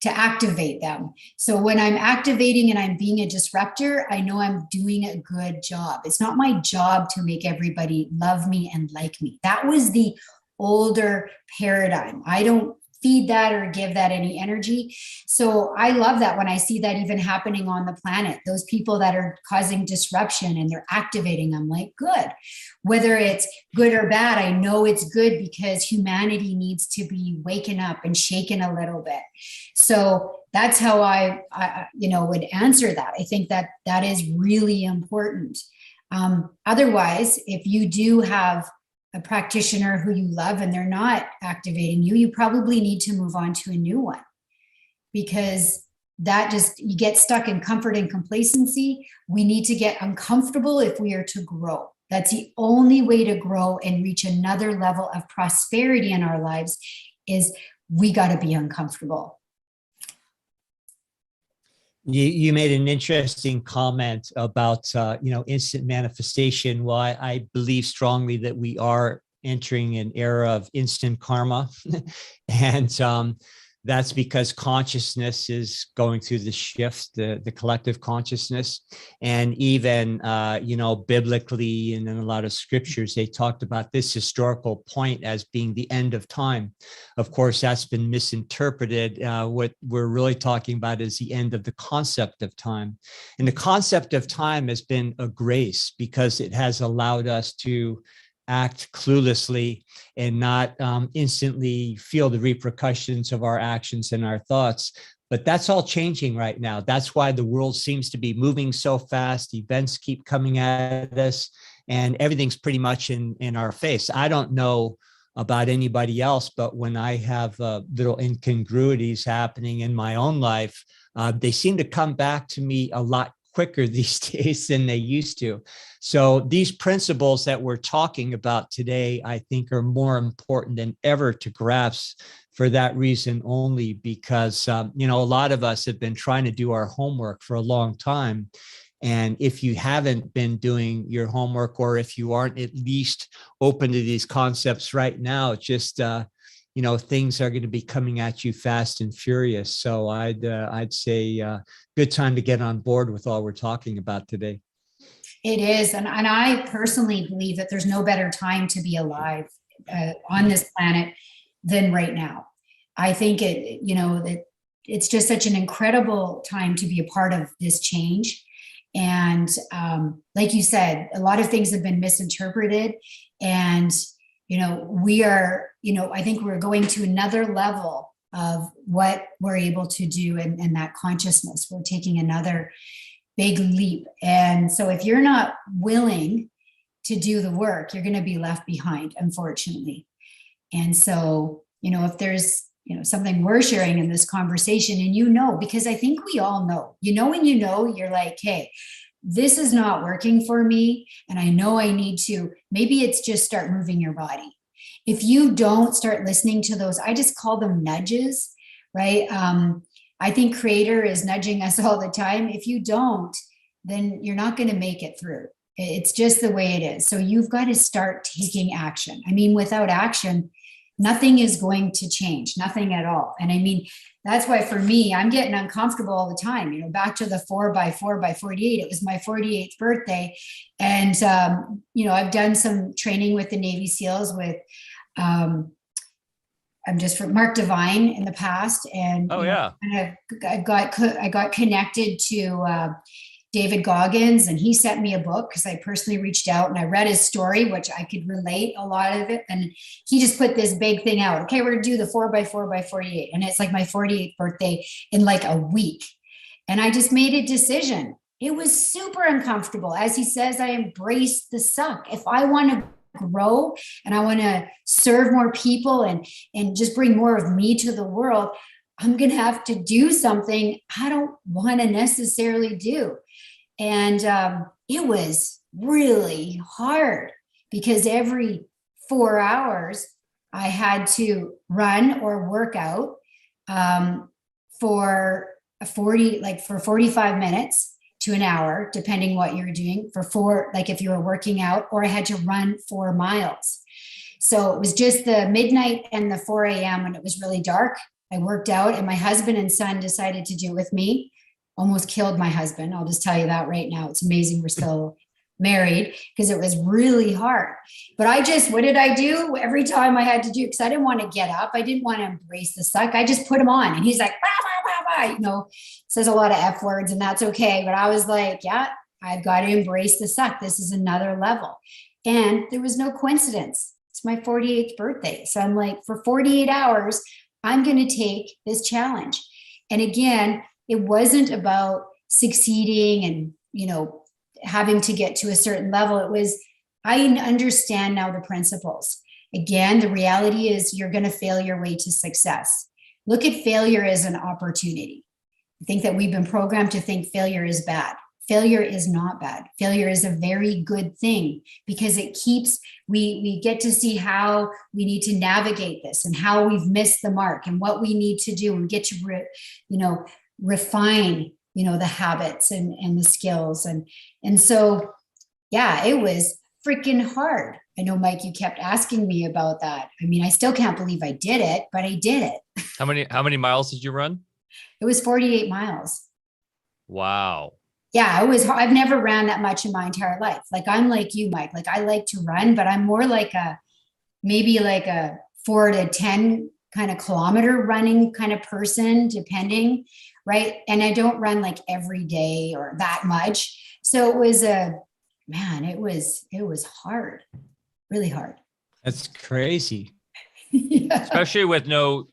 to activate them. So when I'm activating and I'm being a disruptor, I know I'm doing a good job. It's not my job to make everybody love me and like me. That was the older paradigm. I don't feed that or give that any energy. So I love that when I see that even happening on the planet, those people that are causing disruption and they're activating, I'm like, good. Whether it's good or bad, I know it's good because humanity needs to be waken up and shaken a little bit. So that's how I would answer that. I think that is really important. Otherwise, if you do have a practitioner who you love and they're not activating you, you probably need to move on to a new one, because you get stuck in comfort and complacency. We need to get uncomfortable if we are to grow. That's the only way to grow and reach another level of prosperity in our lives, is we got to be uncomfortable. You made an interesting comment about instant manifestation. Well, I believe strongly that we are entering an era of instant karma, and that's because consciousness is going through the shift, the collective consciousness, and even biblically and in a lot of scriptures they talked about this historical point as being the end of time. Of course, that's been misinterpreted. What we're really talking about is the end of the concept of time, and the concept of time has been a grace because it has allowed us to act cluelessly and not instantly feel the repercussions of our actions and our thoughts. But that's all changing right now. That's why the world seems to be moving so fast. Events keep coming at us and everything's pretty much in our face. I don't know about anybody else, but when I have little incongruities happening in my own life, they seem to come back to me a lot quicker these days than they used to. So these principles that we're talking about today, I think, are more important than ever to grasp for that reason only, because, a lot of us have been trying to do our homework for a long time. And if you haven't been doing your homework, or if you aren't at least open to these concepts right now, just things are going to be coming at you fast and furious. So I'd say good time to get on board with all we're talking about today. It is. And I personally believe that there's no better time to be alive on this planet than right now. I think that it's just such an incredible time to be a part of this change. And like you said, a lot of things have been misinterpreted, and we are, I think we're going to another level of what we're able to do and that consciousness. We're taking another big leap. And so if you're not willing to do the work, you're going to be left behind, unfortunately. And so, if there's, something we're sharing in this conversation, and because I think we all know, when you're like, hey, this is not working for me, and I know I need to, maybe it's just start moving your body. If you don't start listening to those, I just call them nudges, right? I think Creator is nudging us all the time. If you don't, then you're not going to make it through. It's just the way it is. So you've got to start taking action. Without action, nothing is going to change, nothing at all. And that's why for me, I'm getting uncomfortable all the time. Back to the 4x4x48, it was my 48th birthday. And, I've done some training with the Navy SEALs with, I'm just for Mark Divine in the past. And I got connected to David Goggins, and he sent me a book because I personally reached out and I read his story, which I could relate a lot of it. And he just put this big thing out. Okay, we're going to do the 4x4x48. And it's like my 48th birthday in like a week. And I just made a decision. It was super uncomfortable. As he says, I embraced the suck. If I want to grow and I want to serve more people and just bring more of me to the world, I'm going to have to do something I don't want to necessarily do. And it was really hard because every 4 hours I had to run or work out for 45 minutes to an hour, depending what you're doing if you were working out, or I had to run 4 miles. So it was just the midnight and the 4 a.m. when it was really dark. I worked out, and my husband and son decided to do it with me. Almost killed my husband. I'll just tell you that right now. It's amazing we're still married because it was really hard. But what did I do every time I had to do? Because I didn't want to get up. I didn't want to embrace the suck. I just put him on, and he's like, bah, bah, bah, bah. Says a lot of F words, and that's okay. But I was like, yeah, I've got to embrace the suck. This is another level. And there was no coincidence. It's my 48th birthday. So I'm like, for 48 hours, I'm going to take this challenge. And again, it wasn't about succeeding and, having to get to a certain level. It was, I understand now the principles. Again, the reality is you're going to fail your way to success. Look at failure as an opportunity. I think that we've been programmed to think failure is bad. Failure is not bad. Failure is a very good thing because it keeps, we get to see how we need to navigate this and how we've missed the mark and what we need to do and get to, refine the habits and the skills. And so, yeah, it was freaking hard. I know, Mike, you kept asking me about that. I mean, I still can't believe I did it, but I did it. How many miles did you run? It was 48 miles. Wow. Yeah, I've never ran that much in my entire life. Like, I'm like you, Mike. Like, I like to run, but I'm more like maybe like a 4 to 10 kind of kilometer running kind of person, depending, right? And I don't run like every day or that much. So it was it was hard, really hard. That's crazy. Yeah. Especially with no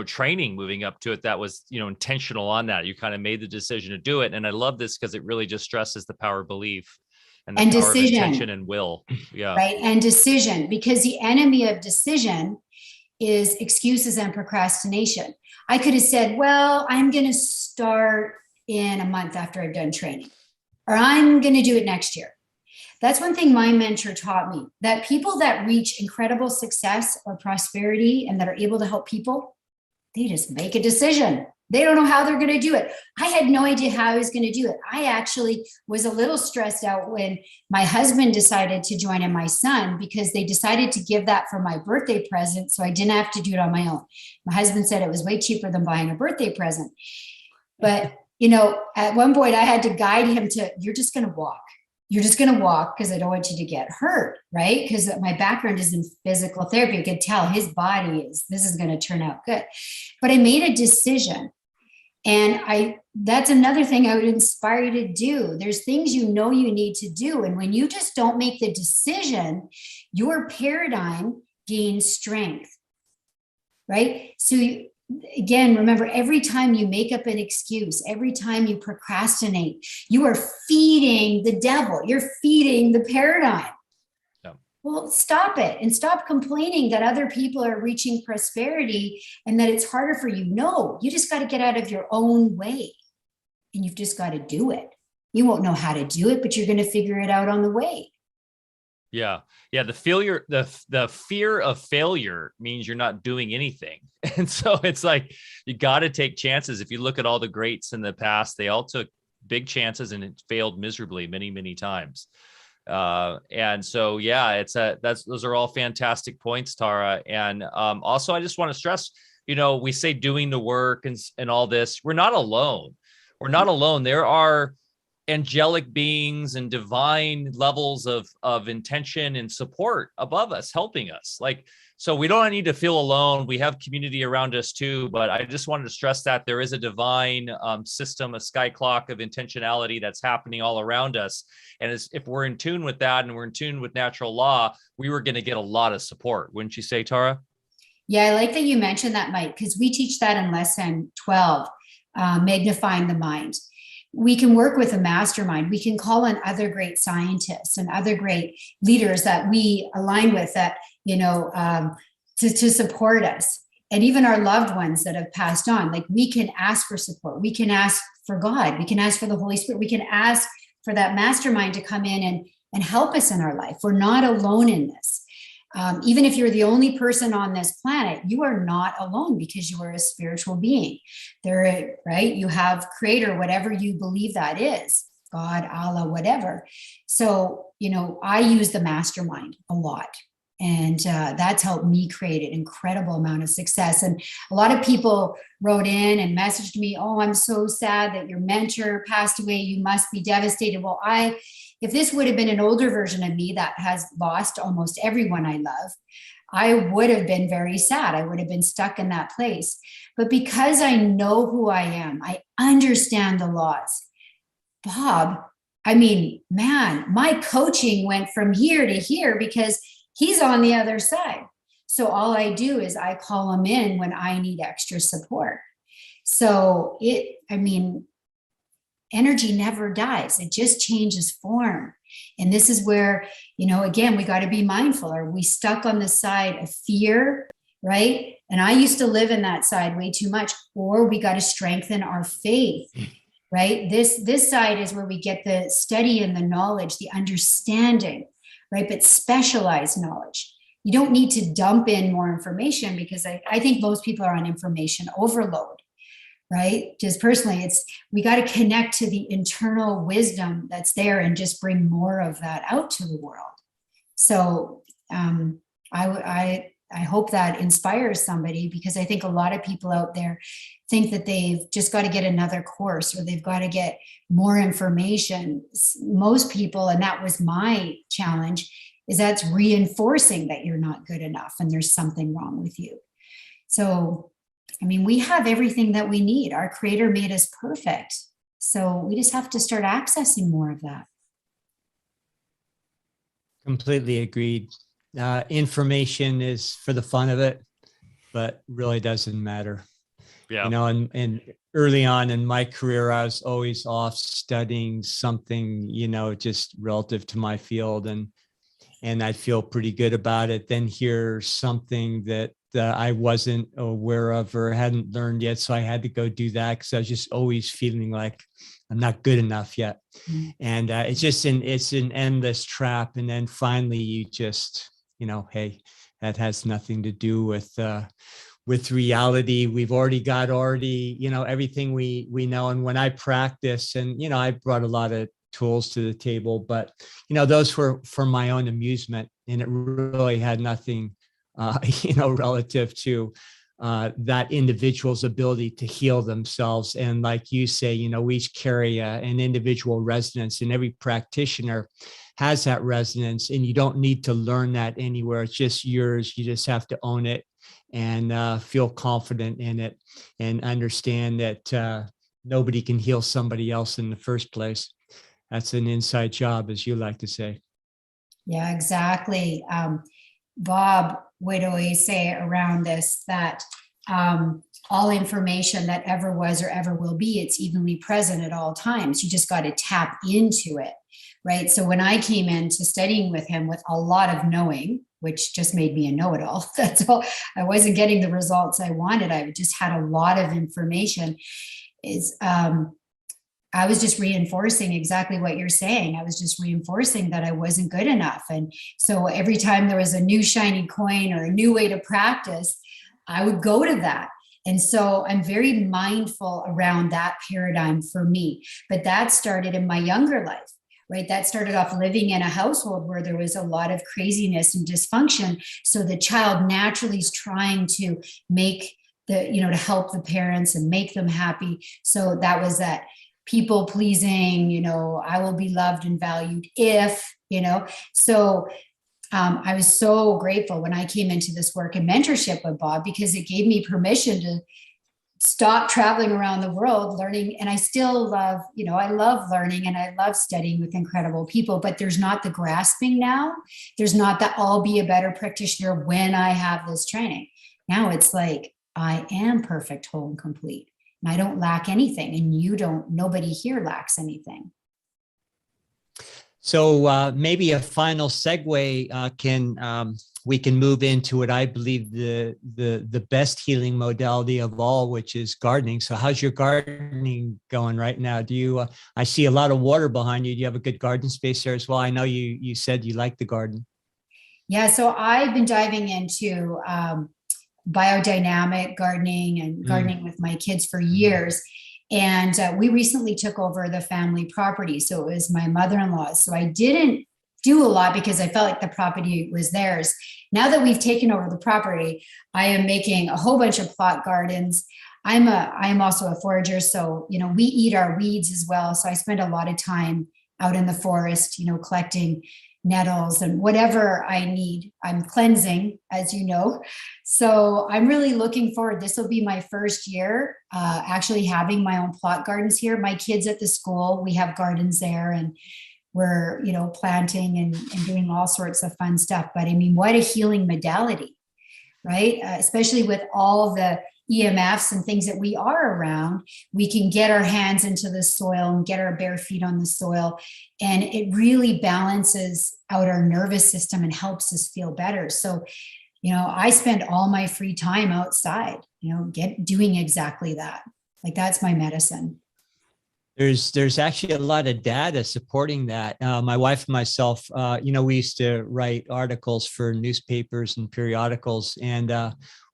training moving up to it that was, intentional on that. You kind of made the decision to do it. And I love this because it really just stresses the power of belief and the power decision, of intention and will. Yeah. Right. And decision, because the enemy of decision is excuses and procrastination. I could have said, well, I'm going to start in a month after I've done training, or I'm going to do it next year. That's one thing my mentor taught me, that people that reach incredible success or prosperity and that are able to help people, they just make a decision. They don't know how they're going to do it. I had no idea how I was going to do it. I actually was a little stressed out when my husband decided to join in my son, because they decided to give that for my birthday present. So I didn't have to do it on my own. My husband said it was way cheaper than buying a birthday present. But, at one point I had to guide him to, you're just going to walk. You're just going to walk because I don't want you to get hurt, right? Because my background is in physical therapy. I could tell his body this is going to turn out good. But I made a decision. And that's another thing I would inspire you to do. There's things you need to do. And when you just don't make the decision, your paradigm gains strength, right? So again, remember, every time you make up an excuse, every time you procrastinate, you are feeding the devil. You're feeding the paradigm. Yeah. Well, stop it and stop complaining that other people are reaching prosperity and that it's harder for you. No, you just got to get out of your own way, and you've just got to do it. You won't know how to do it, but you're going to figure it out on the way. Yeah. Yeah. The fear of failure means you're not doing anything. And so it's like, you got to take chances. If you look at all the greats in the past, they all took big chances and it failed miserably many, many times. And so, yeah, those are all fantastic points, Tara. And also I just want to stress, we say doing the work and all this, we're not alone. We're not alone. There are angelic beings and divine levels of intention and support above us, helping us. So we don't need to feel alone. We have community around us too, but I just wanted to stress that there is a divine system, a sky clock of intentionality that's happening all around us. And if we're in tune with that and we're in tune with natural law, we were going to get a lot of support. Wouldn't you say, Tara? Yeah, I like that you mentioned that, Mike, because we teach that in lesson 12, magnifying the mind. We can work with a mastermind. We can call on other great scientists and other great leaders that we align with that, to support us. And even our loved ones that have passed on, we can ask for support. We can ask for God. We can ask for the Holy Spirit. We can ask for that mastermind to come in and help us in our life. We're not alone in this. Even if you're the only person on this planet, you are not alone, because you are a spiritual being. Right? You have creator, whatever you believe that is, God, Allah, whatever. So, I use the mastermind a lot. And that's helped me create an incredible amount of success. And a lot of people wrote in and messaged me, oh, I'm so sad that your mentor passed away. You must be devastated. Well, if this would have been an older version of me that has lost almost everyone I love, I would have been very sad. I would have been stuck in that place. But because I know who I am, I understand the laws. Bob, my coaching went from here to here because he's on the other side. So all I do is I call him in when I need extra support. So energy never dies. It just changes form. And this is where, again, we got to be mindful. Are we stuck on the side of fear, right? And I used to live in that side way too much. Or we got to strengthen our faith, right? This side is where we get the study and the knowledge, the understanding, right? But specialized knowledge. You don't need to dump in more information, because I think most people are on information overload. right? Just personally, we got to connect to the internal wisdom that's there and just bring more of that out to the world. So I hope that inspires somebody, because I think a lot of people out there think that they've just got to get another course or they've got to get more information. Most people, and that was my challenge, is that's reinforcing that you're not good enough and there's something wrong with you. So, I mean, we have everything that we need. Our creator made us perfect. So we just have to start accessing more of that. Completely agreed. Information is for the fun of it, but really doesn't matter. Yeah. You know, and early on in my career, I was always off studying something, you know, just relative to my field, and I feel pretty good about it. Then here's something that I wasn't aware of or hadn't learned yet, so I had to go do that because I was just always feeling like I'm not good enough yet. Mm-hmm. And it's an endless trap. And then finally, you just, you know, hey, that has nothing to do with reality. We've already, you know, everything we know. And when I practice, and, you know, I brought a lot of tools to the table, but, you know, those were for my own amusement, and it really had nothing, you know, relative to that individual's ability to heal themselves. And like you say, you know, we each carry an individual resonance, and every practitioner has that resonance, and you don't need to learn that anywhere. It's just yours. You just have to own it and feel confident in it, and understand that nobody can heal somebody else in the first place. That's an inside job, as you like to say. Yeah, exactly. Bob would always say around this that all information that ever was or ever will be, it's evenly present at all times. You just got to tap into it, right? So when I came into studying with him with a lot of knowing, which just made me a know-it-all, that's all. I wasn't getting the results I wanted. I just had a lot of information. I was just reinforcing exactly what you're saying. I was just reinforcing that I wasn't good enough. And so every time there was a new shiny coin or a new way to practice, I would go to that. And so I'm very mindful around that paradigm for me. But that started in my younger life, right? That started off living in a household where there was a lot of craziness and dysfunction. So the child naturally is trying to make to help the parents and make them happy. So that was that people pleasing, I will be loved and valued if, so I was so grateful when I came into this work and mentorship with Bob, because it gave me permission to stop traveling around the world learning. And I still love, I love learning and I love studying with incredible people, but there's not the grasping now. There's not that I'll be a better practitioner when I have this training. Now it's like, I am perfect, whole, and complete. And I don't lack anything, and nobody here lacks anything. So maybe a final segue we can move into what I believe the best healing modality of all, which is gardening. So how's your gardening going right now? Do you? I see a lot of water behind you. Do you have a good garden space there as well? I know you said you like the garden. Yeah, so I've been diving into biodynamic gardening and gardening with my kids for years. And we recently took over the family property. So it was my mother-in-law's. So I didn't do a lot because I felt like the property was theirs. Now that we've taken over the property, I am making a whole bunch of plot gardens. I am also a forager. So, we eat our weeds as well. So I spend a lot of time out in the forest, collecting nettles and whatever I need. I'm cleansing, as you know. So I'm really looking forward. This will be my first year actually having my own plot gardens here. My kids at the school, we have gardens there, and we're, planting and doing all sorts of fun stuff. But I mean, what a healing modality, right? Especially with all the EMFs and things that we are around, we can get our hands into the soil and get our bare feet on the soil. And it really balances out our nervous system and helps us feel better. So, I spend all my free time outside, doing exactly that. Like, that's my medicine. There's actually a lot of data supporting that. My wife and myself, we used to write articles for newspapers and periodicals, and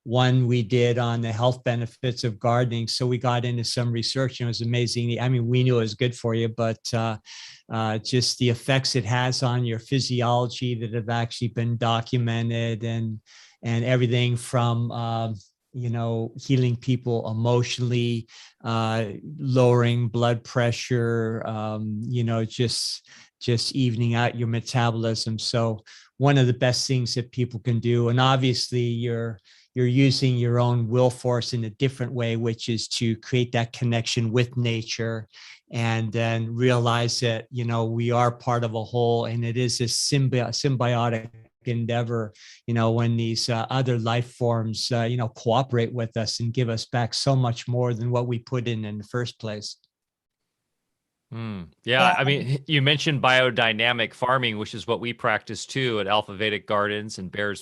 one we did on the health benefits of gardening. So we got into some research, and it was amazing. I mean, we knew it was good for you, but just the effects it has on your physiology that have actually been documented, and everything from healing people emotionally, lowering blood pressure, just evening out your metabolism. So one of the best things that people can do, and obviously you're using your own will force in a different way, which is to create that connection with nature, and then realize that, we are part of a whole, and it is a symbiotic endeavor, when these other life forms, cooperate with us and give us back so much more than what we put in the first place. Yeah, I mean, you mentioned biodynamic farming, which is what we practice too at Alfa Vedic Gardens, and Bear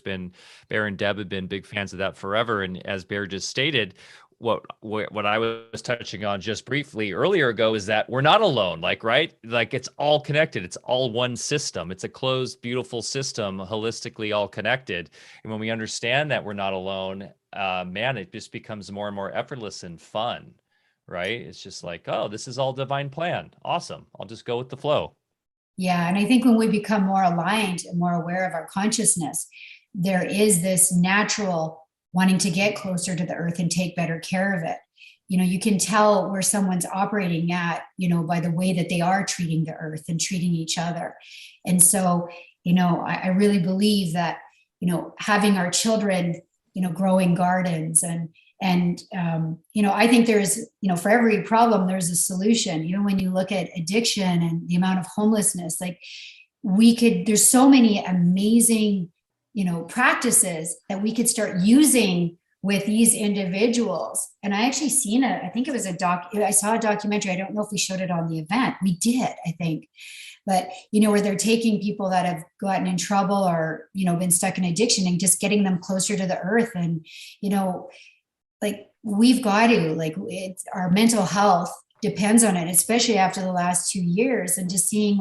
and Deb have been big fans of that forever. And as Bear just stated, what I was touching on just briefly earlier ago is that we're not alone, right? Like, it's all connected. It's all one system. It's a closed, beautiful system, holistically all connected. And when we understand that we're not alone, man, it just becomes more and more effortless and fun. Right? It's just like, oh, this is all divine plan. Awesome. I'll just go with the flow. Yeah. And I think when we become more aligned and more aware of our consciousness, there is this natural wanting to get closer to the earth and take better care of it. You can tell where someone's operating at, by the way that they are treating the earth and treating each other. And so, I really believe that, having our children, growing gardens, and I think there's, for every problem, there's a solution. When you look at addiction and the amount of homelessness, like, there's so many amazing, practices that we could start using with these individuals. And I actually I think it was I saw a documentary. I don't know if we showed it on the event. We did, I think. But, where they're taking people that have gotten in trouble or, been stuck in addiction, and just getting them closer to the earth. And, we've got to, our mental health depends on it, especially after the last 2 years. And just seeing,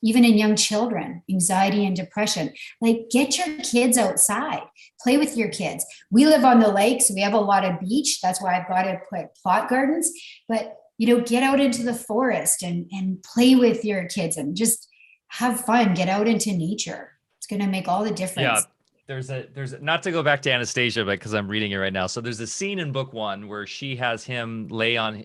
even in young children, anxiety and depression, get your kids outside, play with your kids. We live on the lake, so we have a lot of beach. That's why I've got to put plot gardens, but get out into the forest and play with your kids and just have fun, get out into nature. It's going to make all the difference. Yeah. There's not to go back to Anastasia, but because I'm reading it right now. So there's a scene in book 1 where she has him lay on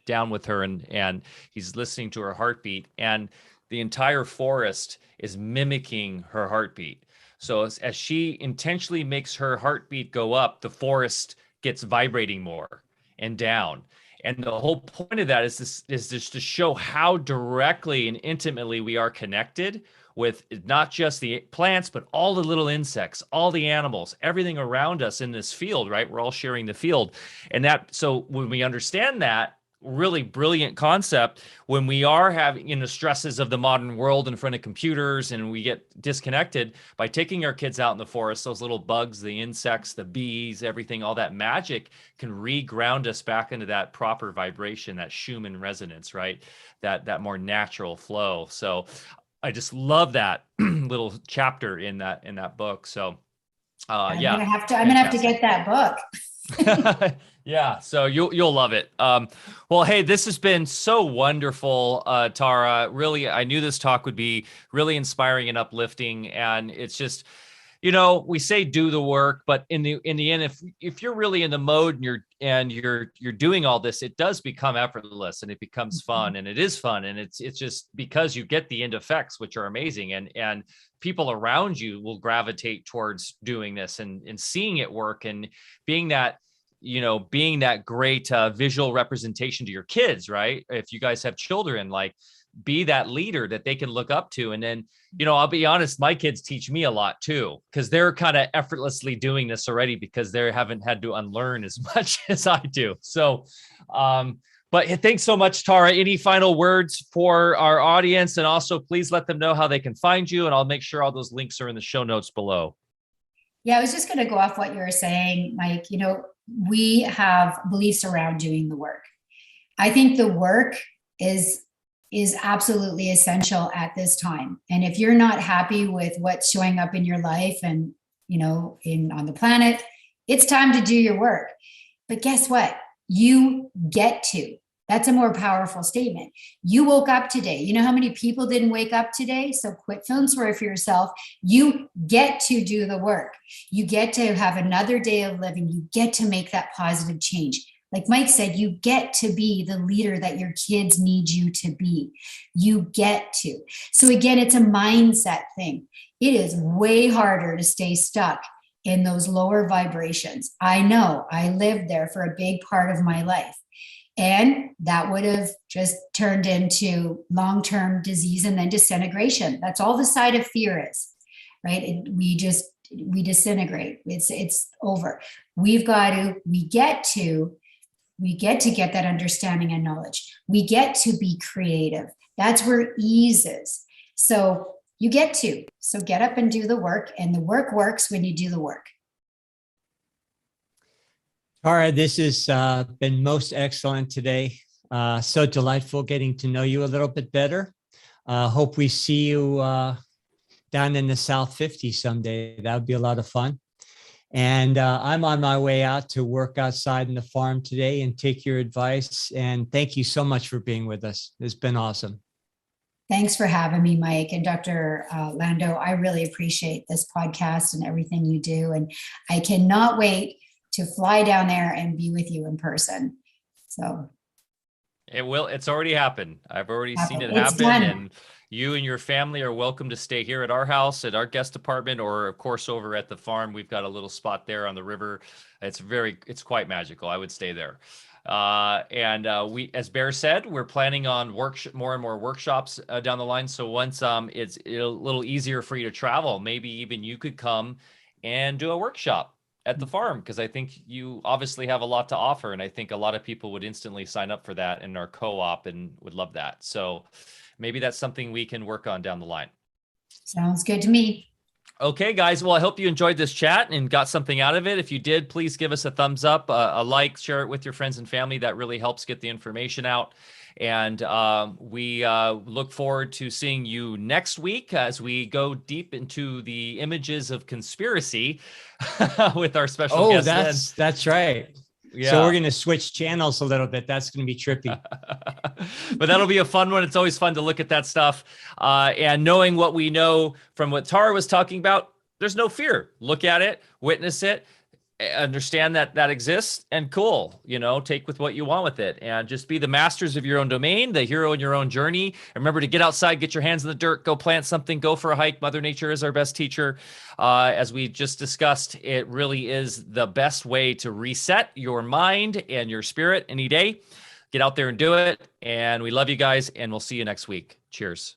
down with her, and he's listening to her heartbeat, and the entire forest is mimicking her heartbeat. So as she intentionally makes her heartbeat go up, the forest gets vibrating more and down. And the whole point of that is just to show how directly and intimately we are connected with not just the plants, but all the little insects, all the animals, everything around us in this field, right? We're all sharing the field. And so when we understand that, really brilliant concept, when we are having, stresses of the modern world in front of computers and we get disconnected, by taking our kids out in the forest, those little bugs, the insects, the bees, everything, all that magic can reground us back into that proper vibration, that Schumann resonance, right? That more natural flow. So I just love that little chapter in that book. So I'm gonna have to get that book. Yeah, so you'll love it. Well, hey, this has been so wonderful, Tara. Really, I knew this talk would be really inspiring and uplifting, and it's just, we say do the work, but in the end, if you're really in the mode and you're doing all this, it does become effortless and it becomes fun, and it is fun, and it's just because you get the end effects, which are amazing, and people around you will gravitate towards doing this and seeing it work, and being that great visual representation to your kids, right? If you guys have children, be that leader that they can look up to. And then, I'll be honest, my kids teach me a lot too, because they're kind of effortlessly doing this already because they haven't had to unlearn as much as I do. So, but thanks so much, Tara. Any final words for our audience? And also please let them know how they can find you. And I'll make sure all those links are in the show notes below. Yeah, I was just going to go off what you were saying, Mike. We have beliefs around doing the work. I think the work is absolutely essential at this time. And if you're not happy with what's showing up in your life and, on the planet, It's time to do your work. But guess what? You get to. That's a more powerful statement. You woke up today. You know how many people didn't wake up today? So quit feeling sorry for yourself. You get to do the work. You get to have another day of living. You get to make that positive change. Like Mike said, you get to be the leader that your kids need you to be. You get to. So again, it's a mindset thing. It is way harder to stay stuck in those lower vibrations. I know I lived there for a big part of my life. And that would have just turned into long-term disease and then disintegration. That's all the side of fear is, right? We disintegrate. It's over. We get to get that understanding and knowledge. We get to be creative. That's where ease is. So you get to. So get up and do the work, and the work works when you do the work. Tara, this has been most excellent today. So delightful getting to know you a little bit better. Hope we see you down in the South 50 someday. That would be a lot of fun. And I'm on my way out to work outside in the farm today and take your advice. And thank you so much for being with us. It's been awesome. Thanks for having me, Mike and Dr. Lando. I really appreciate this podcast and everything you do. And I cannot wait to fly down there and be with you in person. So it's already happened. I've already seen it It's happen. done. And you and your family are welcome to stay here at our house, at our guest apartment, or of course over at the farm. We've got a little spot there on the river. It's quite magical. I would stay there. We, as Bear said, we're planning on more and more workshops down the line. So once it's a little easier for you to travel, maybe even you could come and do a workshop at the farm, because I think you obviously have a lot to offer, and I think a lot of people would instantly sign up for that in our co-op and would love that. So maybe that's something we can work on down the line. Sounds good to me. Okay, guys. Well, I hope you enjoyed this chat and got something out of it. If you did, please give us a thumbs up, a like, share it with your friends and family. That really helps get the information out. And we look forward to seeing you next week as we go deep into the images of conspiracy with our special guest. That's right. Yeah. So we're going to switch channels a little bit. That's going to be trippy. But that'll be a fun one. It's always fun to look at that stuff. And knowing what we know from what Tara was talking about, there's no fear. Look at it, witness it, understand that exists, and cool, take with what you want with it, and just be the masters of your own domain, the hero in your own journey. And remember to get outside, get your hands in the dirt, go plant something, go for a hike. Mother Nature is our best teacher. As we just discussed, it really is the best way to reset your mind and your spirit any day. Get out there and do it. And we love you guys, and we'll see you next week. Cheers.